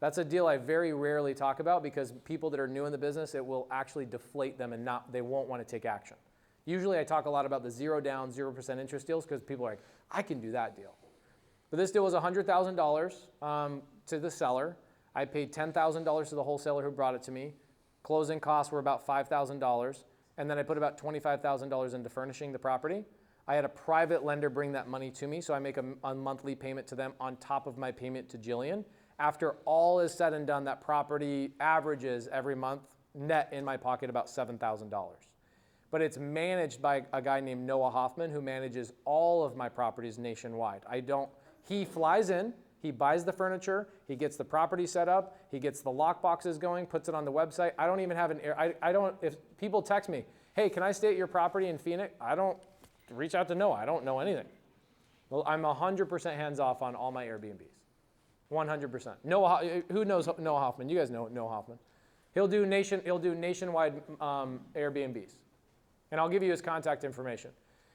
Speaker 3: That's a deal I very rarely talk about because people that are new in the business, it will actually deflate them and they won't want to take action. Usually I talk a lot about the 0 down, 0% interest deals because people are like, I can do that deal. But this deal was $100,000 to the seller. I paid $10,000 to the wholesaler who brought it to me. Closing costs were about $5,000. And then I put about $25,000 into furnishing the property. I had a private lender bring that money to me, so I make a monthly payment to them on top of my payment to Jillian. After all is said and done, that property averages every month net in my pocket about $7,000. But it's managed by a guy named Noah Hoffman who manages all of my properties nationwide. He flies in, he buys the furniture, he gets the property set up, he gets the lock boxes going, puts it on the website. I don't even have if people text me, hey, can I stay at your property in Phoenix? I don't reach out to Noah, I don't know anything. Well, I'm 100% hands off on all my Airbnbs. 100%. Noah, who knows Noah Hoffman? You guys know Noah Hoffman. He'll do nationwide Airbnbs. And I'll give you his contact information.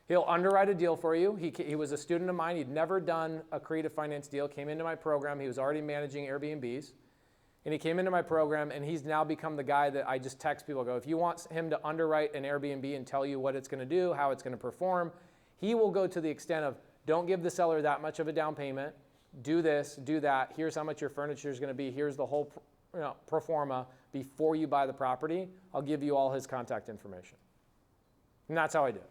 Speaker 3: He'll underwrite a deal for you. He was a student of mine. He'd never done a creative finance deal, came into my program. He was already managing Airbnbs. And he came into my program, and he's now become the guy that I just text people, go, if you want him to underwrite an Airbnb and tell you what it's going to do, how it's going to perform, he will go to the extent of, don't give the seller that much of a down payment. Do this, do that. Here's how much your furniture is going to be. Here's the whole pro forma before you buy the property. I'll give you all his contact information. And that's how I do it.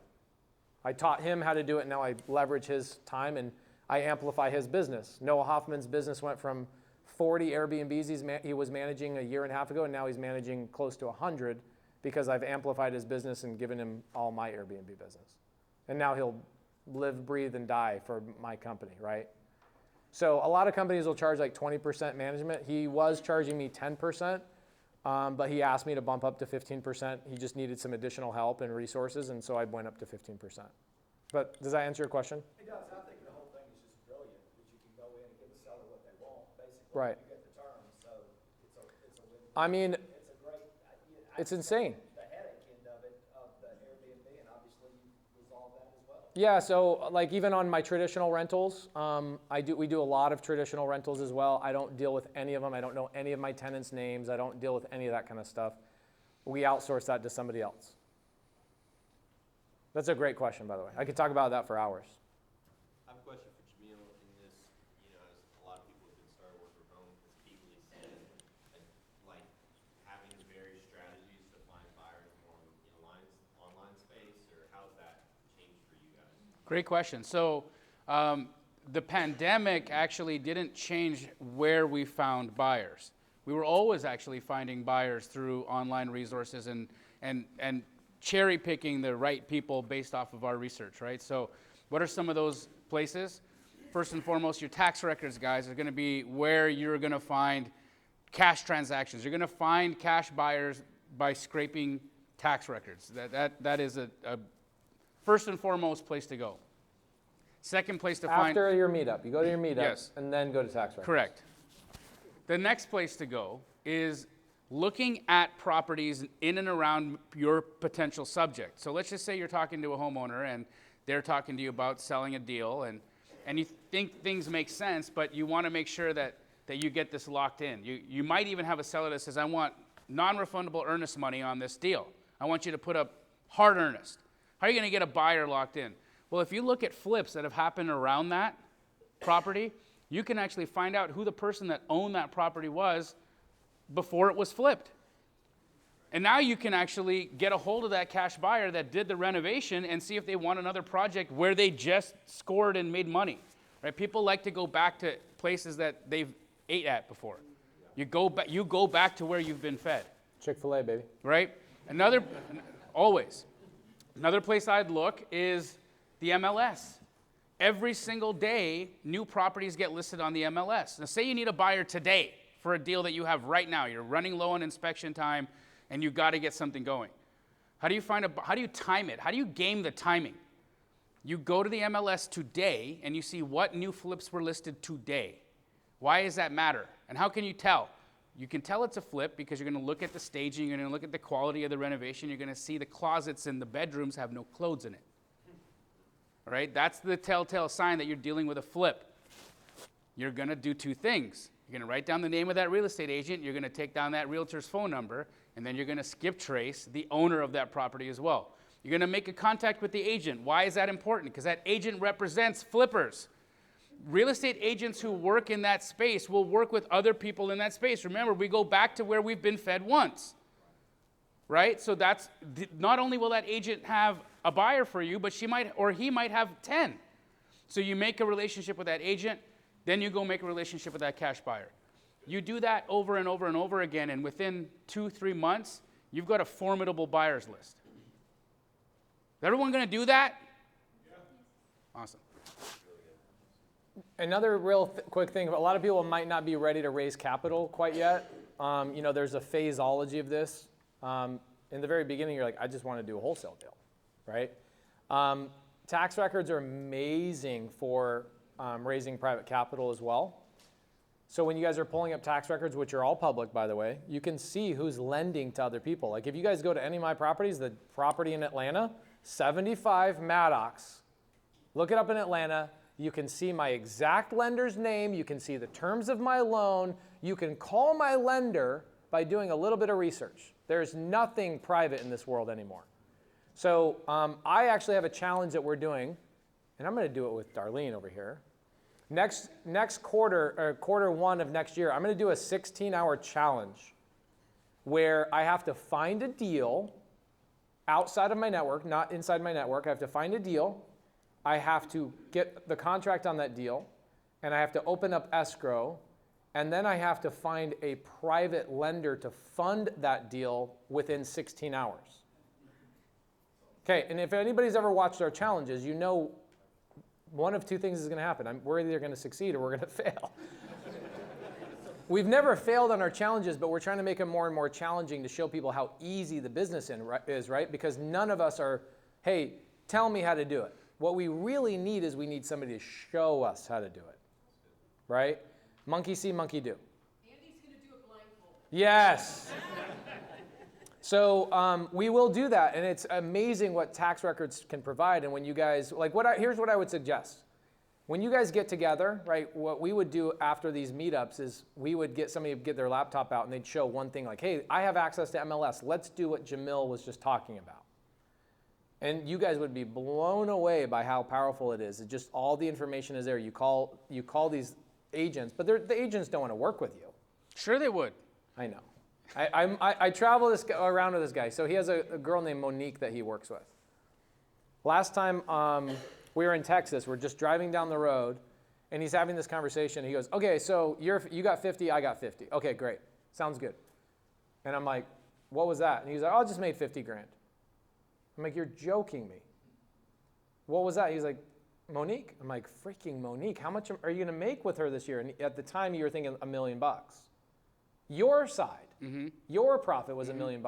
Speaker 3: I taught him how to do it. Now I leverage his time and I amplify his business. Noah Hoffman's business went from 40 Airbnbs he was managing a year and a half ago, and now he's managing close to 100 because I've amplified his business and given him all my Airbnb business. And now he'll live, breathe, and die for my company, right? So a lot of companies will charge like 20% management. He was charging me 10%, but he asked me to bump up to 15%. He just needed some additional help and resources, and so I went up to 15%. But does that answer your question?
Speaker 8: It does. I think the whole thing is just brilliant that you can go in and give the seller what they want, basically.
Speaker 3: Right.
Speaker 8: You get the terms, so it's a win-win.
Speaker 3: I mean,
Speaker 8: It's a great.
Speaker 3: it's insane.
Speaker 8: The headache end of it, of the Airbnb, and obviously you resolve that as well.
Speaker 3: Yeah, so like even on my traditional rentals, we do a lot of traditional rentals as well. I don't deal with any of them. I don't know any of my tenants' names. I don't deal with any of that kind of stuff. We outsource that to somebody else. That's a great question, by the way. I could talk about that for hours.
Speaker 10: I have a question for Jamil in this, as a lot of people have been starting work from home, as people said, like having various strategies to find buyers more in online space, or how's that changed for you
Speaker 2: Great question. So the pandemic actually didn't change where we found buyers. We were always actually finding buyers through online resources and cherry picking the right people based off of our research, right? So what are some of those places? First and foremost, your tax records, guys, are going to be where you're going to find cash transactions. You're going to find cash buyers by scraping tax records. That is a first and foremost place to go. Second place to find...
Speaker 3: After your meetup. You go to your meetup,
Speaker 2: Yes.
Speaker 3: and then go to tax records.
Speaker 2: Correct. The next place to go is looking at properties in and around your potential subject. So let's just say you're talking to a homeowner and they're talking to you about selling a deal, and you think things make sense, but you want to make sure that you get this locked in. You might even have a seller that says, I want non-refundable earnest money on this deal. I want you to put up hard earnest. How are you going to get a buyer locked in? Well, if you look at flips that have happened around that property, you can actually find out who the person that owned that property was before it was flipped. And now you can actually get a hold of that cash buyer that did the renovation and see if they want another project where they just scored and made money. Right? People like to go back to places that they've ate at before. You go back to where you've been fed.
Speaker 3: Chick-fil-A, baby.
Speaker 2: Right? Always. Another place I'd look is the MLS. Every single day, new properties get listed on the MLS. Now, say you need a buyer today for a deal that you have right now. You're running low on inspection time, and you've got to get something going. How do you time it? How do you game the timing? You go to the MLS today, and you see what new flips were listed today. Why does that matter? And how can you tell? You can tell it's a flip because you're going to look at the staging, you're going to look at the quality of the renovation, you're going to see the closets in the bedrooms have no clothes in it. All right? That's the telltale sign that you're dealing with a flip. You're going to do two things. You're going to write down the name of that real estate agent, you're going to take down that realtor's phone number, and then you're going to skip trace the owner of that property as well. You're going to make a contact with the agent. Why is that important? Because that agent represents flippers. Real estate agents who work in that space will work with other people in that space. Remember, we go back to where we've been fed once, right? So that's not only will that agent have a buyer for you, but he might have 10. So you make a relationship with that agent, then you go make a relationship with that cash buyer. You do that over and over and over again, and within 2-3 months, you've got a formidable buyers list. Is everyone going to do that? Yeah. Awesome.
Speaker 3: Another real quick thing, a lot of people might not be ready to raise capital quite yet. There's a phaseology of this. In the very beginning, you're like, I just want to do a wholesale deal, right? Tax records are amazing for raising private capital as well. So when you guys are pulling up tax records, which are all public, by the way, you can see who's lending to other people. Like if you guys go to any of my properties, the property in Atlanta, 75 Maddox, look it up in Atlanta. You can see my exact lender's name. You can see the terms of my loan. You can call my lender by doing a little bit of research. There's nothing private in this world anymore. So I actually have a challenge that we're doing, and I'm going to do it with Darlene over here. Next quarter, or quarter one of next year, I'm going to do a 16-hour challenge where I have to find a deal outside of my network, not inside my network. I have to find a deal. I have to get the contract on that deal, and I have to open up escrow, and then I have to find a private lender to fund that deal within 16 hours. Okay, and if anybody's ever watched our challenges, you know one of two things is going to happen. We're either going to succeed or we're going to fail. We've never failed on our challenges, but we're trying to make them more and more challenging to show people how easy the business is, right? Because none of us are, hey, tell me how to do it. What we really need is we need somebody to show us how to do it, right? Monkey see, monkey do.
Speaker 6: Andy's going to do it blindfolded.
Speaker 3: Yes. So we will do that, and it's amazing what tax records can provide. And when you guys, here's what I would suggest. When you guys get together, right, what we would do after these meetups is we would get somebody to get their laptop out, and they'd show one thing like, hey, I have access to MLS. Let's do what Jamil was just talking about. And you guys would be blown away by how powerful it is. It's just all the information is there. You call these agents, but the agents don't want to work with you.
Speaker 2: Sure they would.
Speaker 3: I know. I travel around with this guy. So he has a girl named Monique that he works with. Last time we were in Texas. We're just driving down the road, and he's having this conversation. He goes, okay, so you got 50, I got 50. Okay, great. Sounds good. And I'm like, what was that? And he's like, oh, I just made 50 grand. I'm like, you're joking me. What was that? He's like, Monique. I'm like, freaking Monique. How much are you going to make with her this year? And at the time, you were thinking $1 million. Your side, your profit was $1 million.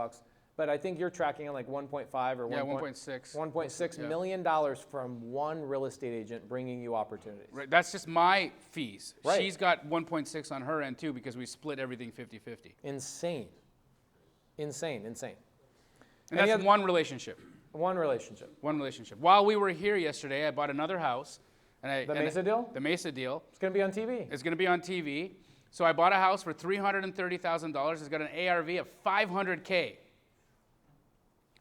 Speaker 3: But I think you're tracking on like 1.5 or
Speaker 2: 1.6.
Speaker 3: $1.6 million from one real estate agent bringing you opportunities.
Speaker 2: Right. That's just my fees.
Speaker 3: Right.
Speaker 2: She's got 1.6 on her end too because we split everything 50-50.
Speaker 3: Insane. Insane.
Speaker 2: And that's one relationship.
Speaker 3: One relationship.
Speaker 2: One relationship. While we were here yesterday, I bought another house.
Speaker 3: The Mesa deal?
Speaker 2: The Mesa deal.
Speaker 3: It's going to be on TV.
Speaker 2: It's going to be on TV. So I bought a house for $330,000. It's got an ARV of $500K.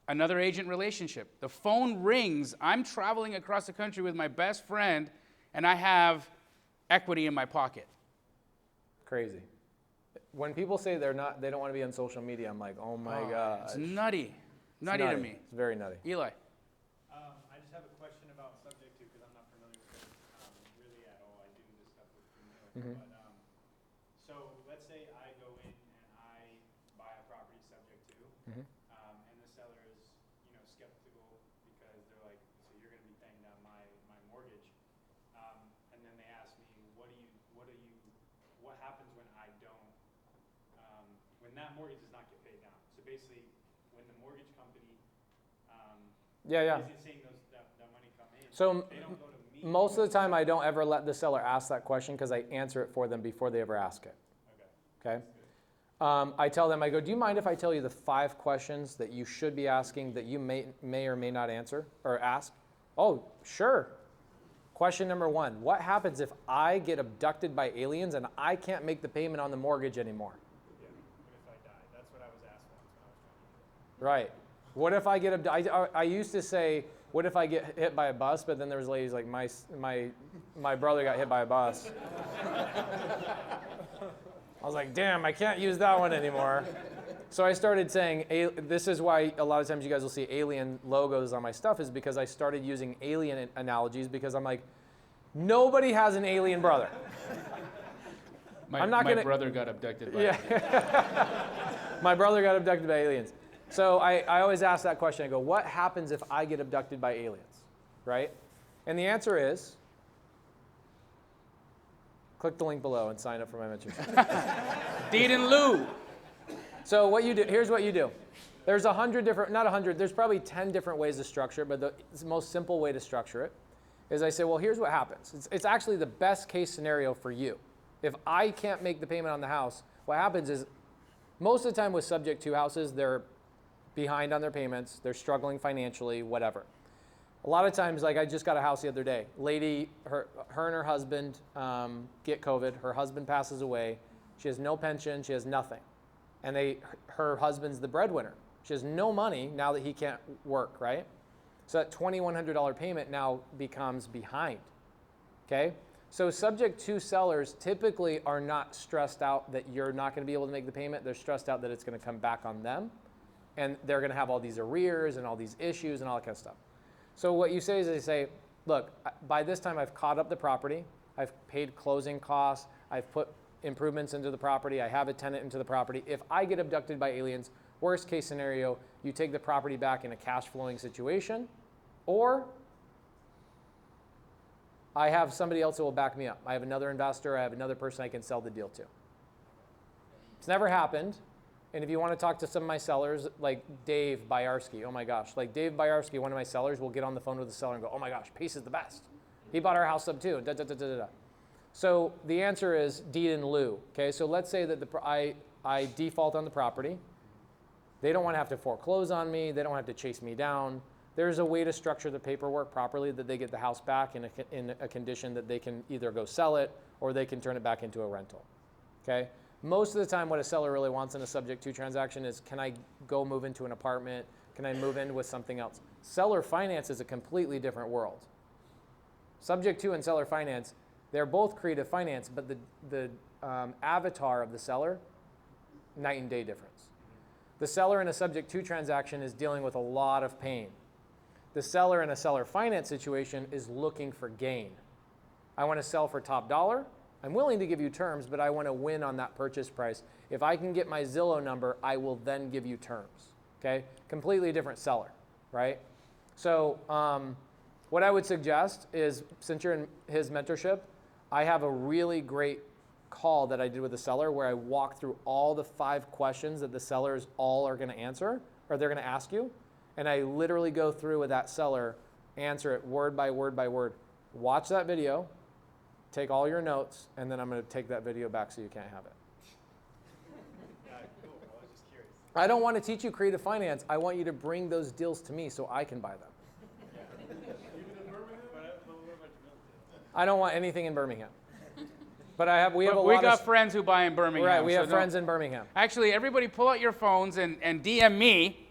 Speaker 2: Another agent relationship. The phone rings. I'm traveling across the country with my best friend, and I have equity in my pocket.
Speaker 3: Crazy. When people say they don't want to be on social media, I'm like, oh my God.
Speaker 2: It's nutty. Nutty to me.
Speaker 3: It's very nutty.
Speaker 2: Eli.
Speaker 10: I just have a question about subject to, because I'm not familiar with it really at all. I do this stuff with Camille. But so let's say I go in and I buy a property subject to, and the seller is, skeptical because they're like, so you're going to be paying down my mortgage, and then they ask me, what happens when I don't, when that mortgage does not get paid down? So basically, when the mortgage company isn't seeing that money come in,
Speaker 3: so
Speaker 10: they don't go to me.
Speaker 3: most of the time, I don't ever let the seller ask that question because I answer it for them before they ever ask it. Okay? I tell them, I go, do you mind if I tell you the 5 questions that you should be asking that you may or may not answer or ask? Oh, sure. Question number 1, what happens if I get abducted by aliens and I can't make the payment on the mortgage anymore?
Speaker 10: Yeah, what if I die? That's what I was asked once when I was trying to do it.
Speaker 3: Right. What if I get abducted? I used to say, what if I get hit by a bus? But then there was ladies like, my brother got hit by a bus. I was like, damn, I can't use that one anymore. So I started saying, this is why a lot of times you guys will see alien logos on my stuff, is because I started using alien analogies because I'm like, nobody has an alien brother.
Speaker 2: My brother got abducted by
Speaker 3: My brother got abducted by aliens. So I always ask that question. I go, what happens if I get abducted by aliens, right? And the answer is, click the link below and sign up for my mentorship.
Speaker 2: Deed in lieu.
Speaker 3: So what you do, here's what you do. There's 100 different, not 100, there's probably 10 different ways to structure it, but the most simple way to structure it is I say, well, here's what happens. It's actually the best case scenario for you. If I can't make the payment on the house, what happens is most of the time with subject to houses, they're behind on their payments, they're struggling financially, whatever. A lot of times, like I just got a house the other day. Lady, her and her husband get COVID. Her husband passes away. She has no pension. She has nothing. And her husband's the breadwinner. She has no money now that he can't work, right? So that $2,100 payment now becomes behind, okay? So subject to sellers typically are not stressed out that you're not going to be able to make the payment. They're stressed out that it's going to come back on them. And they're going to have all these arrears and all these issues and all that kind of stuff. So what you say is they say, look, by this time I've caught up the property. I've paid closing costs. I've put improvements into the property. I have a tenant into the property. If I get abducted by aliens, worst case scenario, you take the property back in a cash flowing situation, or I have somebody else who will back me up. I have another investor. I have another person I can sell the deal to. It's never happened. And if you want to talk to some of my sellers, like Dave Byarski, oh my gosh, like Dave Byarski, one of my sellers, will get on the phone with the seller and go, oh my gosh, Pace is the best. He bought our house up too, da da da da da. So the answer is deed in lieu, okay? So let's say that I default on the property. They don't want to have to foreclose on me. They don't have to chase me down. There's a way to structure the paperwork properly that they get the house back in a condition that they can either go sell it or they can turn it back into a rental, okay? Most of the time what a seller really wants in a subject to transaction is, can I go move into an apartment? Can I move in with something else? Seller finance is a completely different world. Subject to and seller finance, they're both creative finance, but the avatar of the seller, night and day difference. The seller in a subject to transaction is dealing with a lot of pain. The seller in a seller finance situation is looking for gain. I want to sell for top dollar. I'm willing to give you terms, but I want to win on that purchase price. If I can get my Zillow number, I will then give you terms. Okay? Completely different seller, right? So what I would suggest is, since you're in his mentorship, I have a really great call that I did with the seller where I walk through all the 5 questions that the sellers all are going to answer, or they're going to ask you. And I literally go through with that seller, answer it word by word by word. Watch that video, take all your notes, and then I'm going to take that video back so you can't have it.
Speaker 10: Cool. I was just curious.
Speaker 3: I don't want to teach you creative finance. I want you to bring those deals to me so I can buy them. I don't want anything in Birmingham. But we
Speaker 2: got friends who buy in Birmingham.
Speaker 3: Right, we have
Speaker 2: so
Speaker 3: friends in Birmingham.
Speaker 2: Actually, everybody pull out your phones and DM me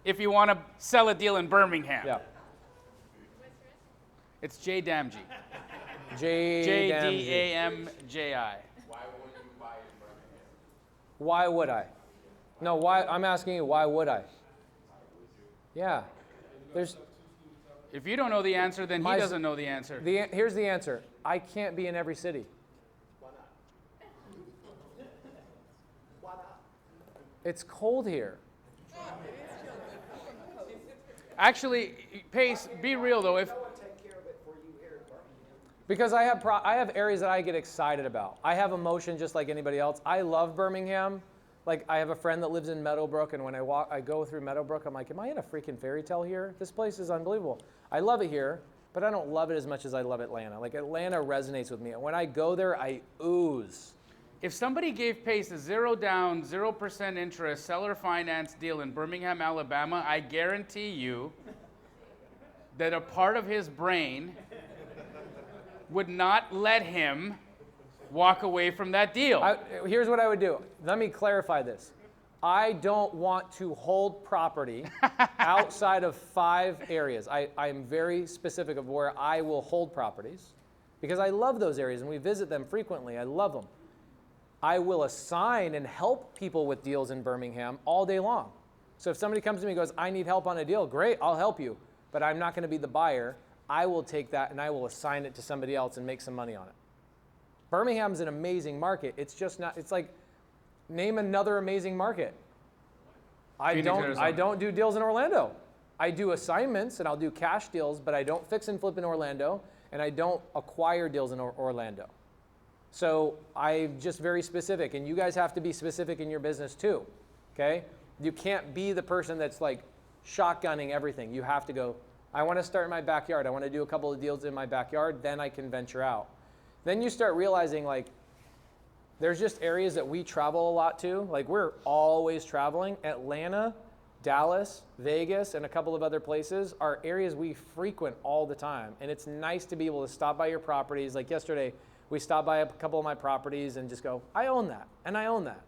Speaker 2: if you want to sell a deal in Birmingham.
Speaker 3: Yeah.
Speaker 2: It's J Damji.
Speaker 3: J-Damji.
Speaker 2: J-D-A-M-J-I.
Speaker 7: Why would you buy in Birmingham?
Speaker 3: Why would I? No, why? I'm asking you, why would I? Yeah. There's.
Speaker 2: If you don't know the answer, then he doesn't know the answer.
Speaker 3: Here's the answer. I can't be in every city.
Speaker 8: Why not? Why not?
Speaker 3: It's cold here.
Speaker 2: Actually, Pace, be real though. If
Speaker 8: No one take care of it for you here in Birmingham.
Speaker 3: Because I have areas that I get excited about. I have emotion just like anybody else. I love Birmingham. Like, I have a friend that lives in Meadowbrook, and when I go through Meadowbrook, I'm like, am I in a freaking fairy tale here? This place is unbelievable. I love it here, but I don't love it as much as I love Atlanta. Like, Atlanta resonates with me. When I go there, I ooze.
Speaker 2: if somebody gave Pace a 0 down, 0% interest seller finance deal in Birmingham, Alabama, I guarantee you that a part of his brain would not let him walk away from that deal.
Speaker 3: Here's what I would do. Let me clarify this. I don't want to hold property outside of 5 areas. I am very specific of where I will hold properties because I love those areas and we visit them frequently. I love them. I will assign and help people with deals in Birmingham all day long. So if somebody comes to me and goes, I need help on a deal, great, I'll help you. But I'm not going to be the buyer. I will take that and I will assign it to somebody else and make some money on it. Birmingham's an amazing market. It's just not, it's like, name another amazing market. I don't do deals in Orlando. I do assignments and I'll do cash deals, but I don't fix and flip in Orlando and I don't acquire deals in Orlando. So I'm just very specific, and you guys have to be specific in your business too, okay? You can't be the person that's like shotgunning everything. You have to go, I want to start in my backyard. I want to do a couple of deals in my backyard, then I can venture out. Then you start realizing like there's just areas that we travel a lot to. Like we're always traveling. Atlanta, Dallas, Vegas, and a couple of other places are areas we frequent all the time. And it's nice to be able to stop by your properties. Like yesterday, we stopped by a couple of my properties and just go, I own that, and I own that.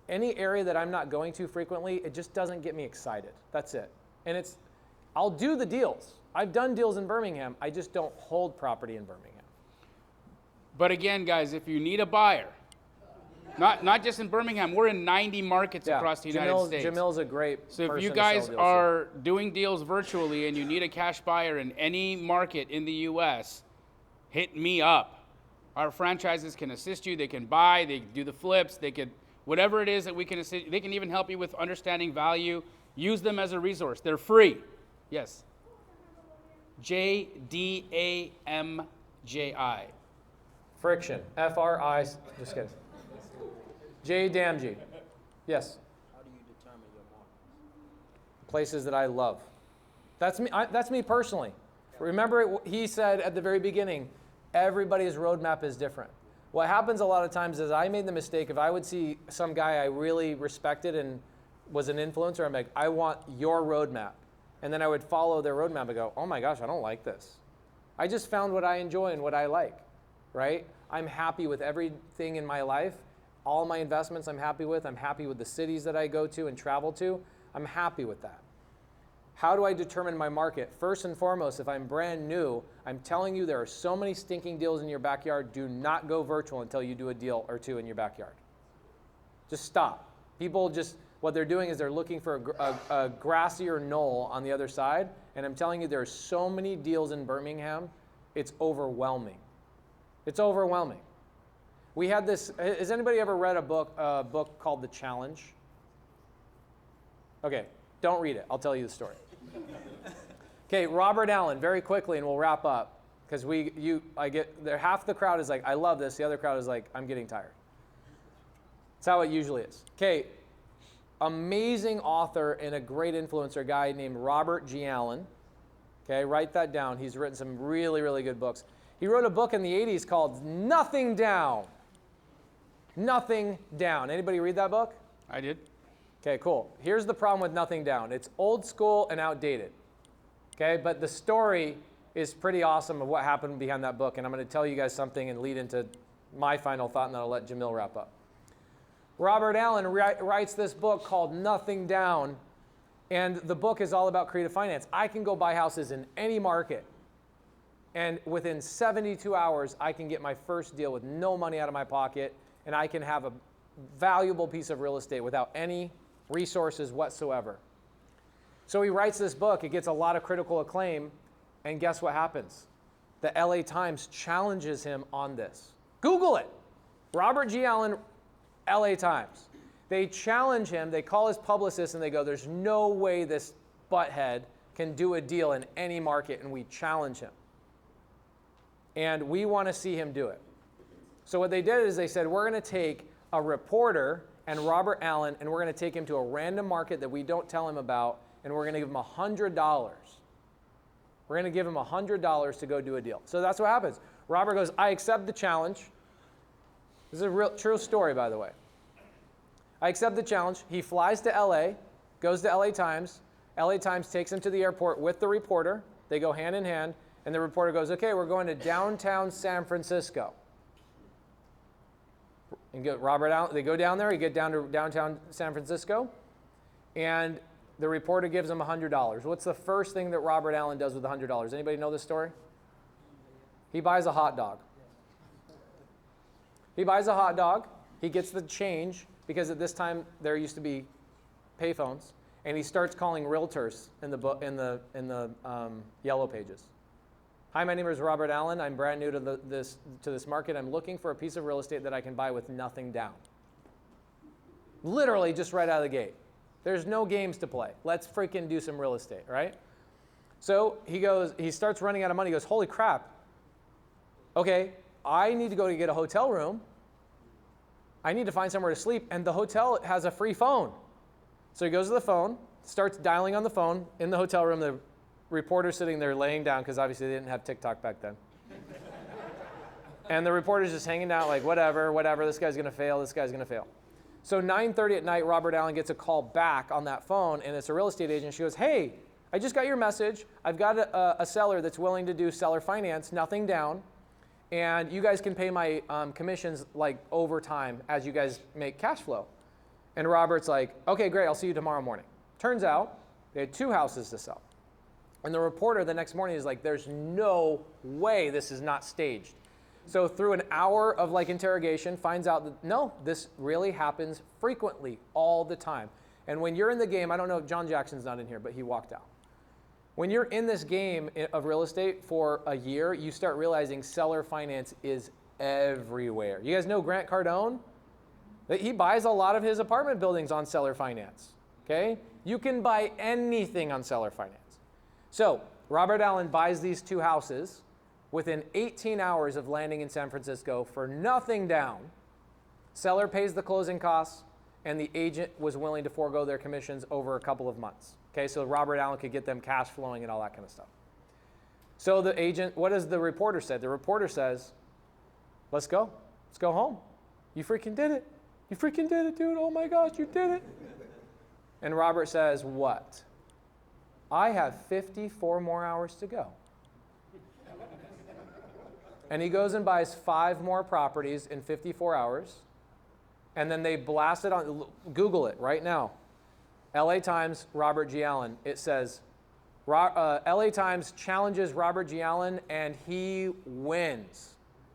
Speaker 3: Any area that I'm not going to frequently, it just doesn't get me excited. That's it. And I'll do the deals. I've done deals in Birmingham. I just don't hold property in Birmingham.
Speaker 2: But again, guys, if you need a buyer, not just in Birmingham, we're in 90 markets across the United States.
Speaker 3: Jamil's a great person.
Speaker 2: So if you guys are doing deals virtually and you need a cash buyer in any market in the US, hit me up. Our franchises can assist you. They can buy, they do the flips, they could, whatever it is that we can assist, they can even help you with understanding value. Use them as a resource. They're free. Yes. J-D-A-M-J-I.
Speaker 3: Friction. F-R-I, just kidding. J. Damji. Yes.
Speaker 5: How do you determine your markets?
Speaker 3: Places that I love. That's me. That's me personally. Remember, he said at the very beginning, everybody's roadmap is different. What happens a lot of times is I made the mistake if I would see some guy I really respected and was an influencer, I'm like, I want your roadmap. And then I would follow their roadmap and go, oh my gosh, I don't like this. I just found what I enjoy and what I like, right? I'm happy with everything in my life. All my investments I'm happy with. I'm happy with the cities that I go to and travel to. I'm happy with that. How do I determine my market? First and foremost, if I'm brand new, I'm telling you there are so many stinking deals in your backyard. Do not go virtual until you do a deal or two in your backyard. Just stop. People just, what they're doing is they're looking for a grassier knoll on the other side. And I'm telling you, there are so many deals in Birmingham, it's overwhelming. It's overwhelming. We had this, has anybody ever read a book called The Challenge? Okay, don't read it. I'll tell you the story. Okay, Robert Allen, very quickly, and we'll wrap up. Because half the crowd is like, I love this. The other crowd is like, I'm getting tired. That's how it usually is. Okay, amazing author and a great influencer, guy named Robert G. Allen. Okay, write that down. He's written some really, really good books. He wrote a book in the 80s called Nothing Down. Nothing Down. Anybody read that book?
Speaker 2: I did.
Speaker 3: Okay, cool. Here's the problem with Nothing Down. It's old school and outdated. Okay, but the story is pretty awesome of what happened behind that book, and I'm going to tell you guys something and lead into my final thought, and then I'll let Jamil wrap up. Robert Allen writes this book called Nothing Down, and the book is all about creative finance. I can go buy houses in any market, and within 72 hours, I can get my first deal with no money out of my pocket, and I can have a valuable piece of real estate without any resources whatsoever. So he writes this book. It gets a lot of critical acclaim. And guess what happens? The LA Times challenges him on this. Google it. Robert G. Allen, LA Times. They challenge him. They call his publicist and they go, there's no way this butthead can do a deal in any market, and we challenge him. And we want to see him do it. So what they did is they said, we're going to take a reporter and Robert Allen, and we're going to take him to a random market that we don't tell him about, and we're going to give him $100. We're going to give him $100 to go do a deal. So that's what happens. Robert goes, I accept the challenge. This is a real true story, by the way. I accept the challenge. He flies to LA, goes to LA Times. LA Times takes him to the airport with the reporter. They go hand in hand, and the reporter goes, okay, we're going to downtown San Francisco. And they go down there, you get down to downtown San Francisco, and the reporter gives him $100. What's the first thing that Robert Allen does with $100? Anybody know this story? He buys a hot dog. He buys a hot dog. He gets the change, because at this time there used to be payphones, and he starts calling realtors in the yellow pages. Hi, my name is Robert Allen. I'm brand new to this market. I'm looking for a piece of real estate that I can buy with nothing down. Literally just right out of the gate. There's no games to play. Let's freaking do some real estate, right? So he starts running out of money. He goes, holy crap. Okay, I need to go to get a hotel room. I need to find somewhere to sleep, and the hotel has a free phone. So he goes to the phone, starts dialing on the phone in the hotel room. The reporter's sitting there laying down, because obviously they didn't have TikTok back then. And the reporter's just hanging out like, whatever, this guy's going to fail, this guy's going to fail. So 9:30 at night, Robert Allen gets a call back on that phone, and it's a real estate agent. She goes, hey, I just got your message. I've got a seller that's willing to do seller finance, nothing down, and you guys can pay my commissions like over time as you guys make cash flow. And Robert's like, okay, great, I'll see you tomorrow morning. Turns out they had 2 houses to sell. And the reporter the next morning is like, there's no way this is not staged. So through an hour of interrogation, finds out that no, this really happens frequently, all the time. And when you're in the game, I don't know if John Jackson's not in here, but he walked out. When you're in this game of real estate for a year, you start realizing seller finance is everywhere. You guys know Grant Cardone? He buys a lot of his apartment buildings on seller finance. Okay? You can buy anything on seller finance. So Robert Allen buys these 2 houses within 18 hours of landing in San Francisco for nothing down. Seller pays the closing costs, and the agent was willing to forego their commissions over a couple of months. Okay, so Robert Allen could get them cash flowing and all that kind of stuff. So the agent, what does the reporter say? The reporter says, let's go. Let's go home. You freaking did it. You freaking did it, dude. Oh my gosh, you did it. And Robert says, what? I have 54 more hours to go. And he goes and buys 5 more properties in 54 hours. And then they blast it on, Google it right now. LA Times, Robert G. Allen. It says, LA Times challenges Robert G. Allen, and he wins.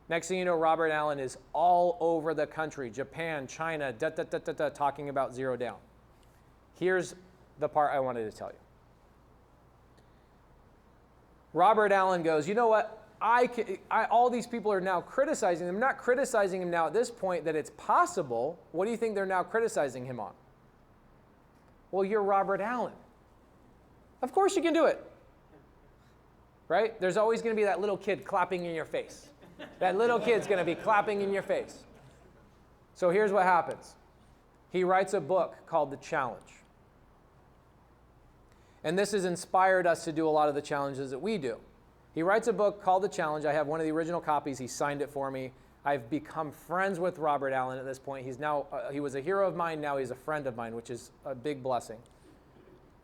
Speaker 3: Next thing you know, Robert Allen is all over the country, Japan, China, talking about zero down. Here's the part I wanted to tell you. Robert Allen goes, you know what? All these people are now criticizing him. Not criticizing him now at this point that it's possible. What do you think they're now criticizing him on? Well, you're Robert Allen. Of course you can do it. Right? There's always going to be that little kid clapping in your face. That little kid's going to be clapping in your face. So here's what happens. He writes a book called The Challenge. And this has inspired us to do a lot of the challenges that we do. He writes a book called The Challenge. I have one of the original copies. He signed it for me. I've become friends with Robert Allen at this point. He's now, he was a hero of mine. Now he's a friend of mine, which is a big blessing.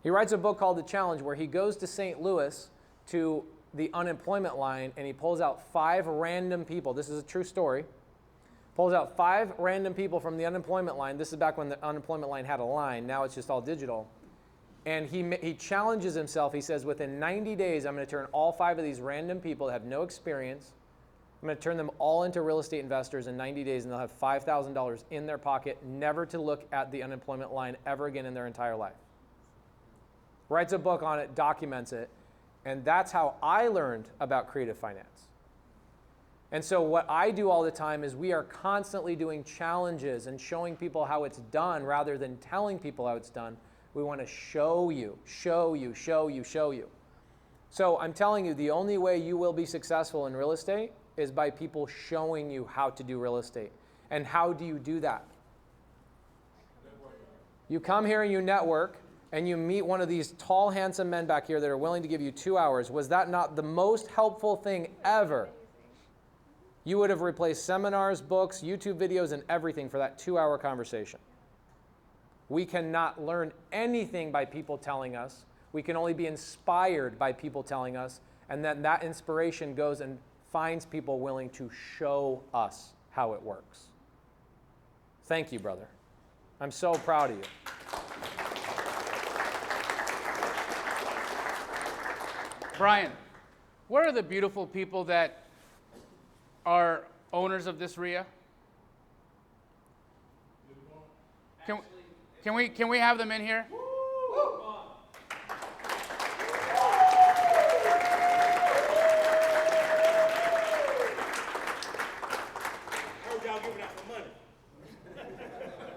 Speaker 3: He writes a book called The Challenge where he goes to St. Louis to the unemployment line and he pulls out 5 random people. This is a true story. Pulls out 5 random people from the unemployment line. This is back when the unemployment line had a line. Now it's just all digital. And he challenges himself. He says, within 90 days, I'm going to turn all 5 of these random people that have no experience, I'm going to turn them all into real estate investors in 90 days, and they'll have $5,000 in their pocket, never to look at the unemployment line ever again in their entire life. Writes a book on it, documents it, and that's how I learned about creative finance. And so what I do all the time is we are constantly doing challenges and showing people how it's done rather than telling people how it's done. We want to show you, show you, show you, show you. So I'm telling you, the only way you will be successful in real estate is by people showing you how to do real estate. And how do you do that? You come here and you network, and you meet one of these tall, handsome men back here that are willing to give you 2 hours. Was that not the most helpful thing ever? You would have replaced seminars, books, YouTube videos, and everything for that 2-hour conversation. We cannot learn anything by people telling us. We can only be inspired by people telling us, and then that inspiration goes and finds people willing to show us how it works. Thank you, brother. I'm so proud of you.
Speaker 2: Brian, where are the beautiful people that are owners of this REIA? Can we have them in here?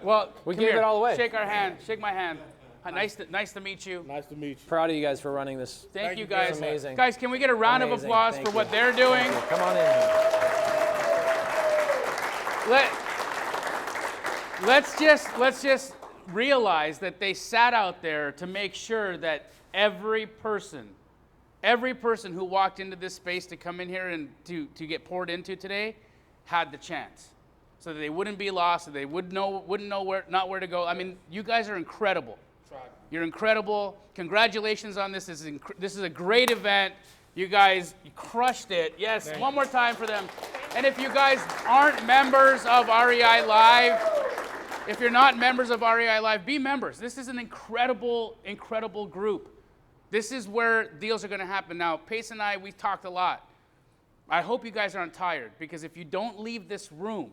Speaker 2: Well,
Speaker 3: we gave it all away.
Speaker 2: Shake our hand. Shake my hand. Nice to meet you.
Speaker 9: Nice to meet you.
Speaker 3: Proud of you guys for running this.
Speaker 2: Thank you guys.
Speaker 3: It's amazing.
Speaker 2: Guys, can we get a round of applause for what they're doing?
Speaker 3: Come on in.
Speaker 2: Let's just realize that they sat out there to make sure that every person who walked into this space to come in here and to get poured into today had the chance, so that they wouldn't be lost, so they wouldn't know where to go. I mean, you guys are incredible. You're incredible. Congratulations on this. This is a great event. You guys crushed it. Yes, one more time for them. And if you guys aren't members of REI Live, if you're not members of REI Live, be members. This is an incredible, incredible group. This is where deals are going to happen. Now, Pace and I, we've talked a lot. I hope you guys aren't tired, because if you don't leave this room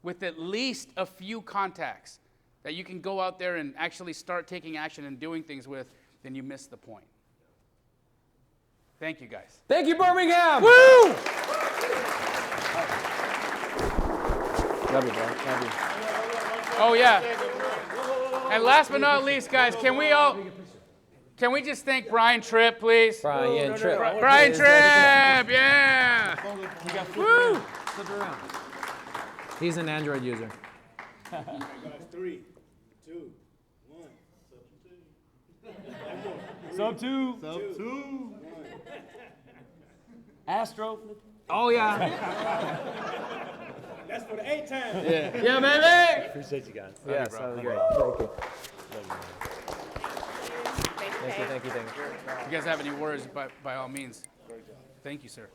Speaker 2: with at least a few contacts that you can go out there and actually start taking action and doing things with, then you miss the point. Thank you, guys.
Speaker 3: Thank you, Birmingham!
Speaker 2: Woo!
Speaker 3: Love you, bro. Love you.
Speaker 2: Oh, yeah. And last but not least, guys, can we just thank Brian Tripp, please?
Speaker 3: Brian Tripp.
Speaker 2: Brian Tripp, yeah. Woo!
Speaker 3: He's an Android user.
Speaker 9: 3, 2, 1.
Speaker 1: Sub 2. Astro.
Speaker 3: Oh, yeah.
Speaker 9: That's for the 8th time.
Speaker 3: Yeah, baby!
Speaker 1: Appreciate you guys.
Speaker 3: Yes, that was great. Thank you. Thank you.
Speaker 2: If you guys have any words, by all means. Thank you, sir.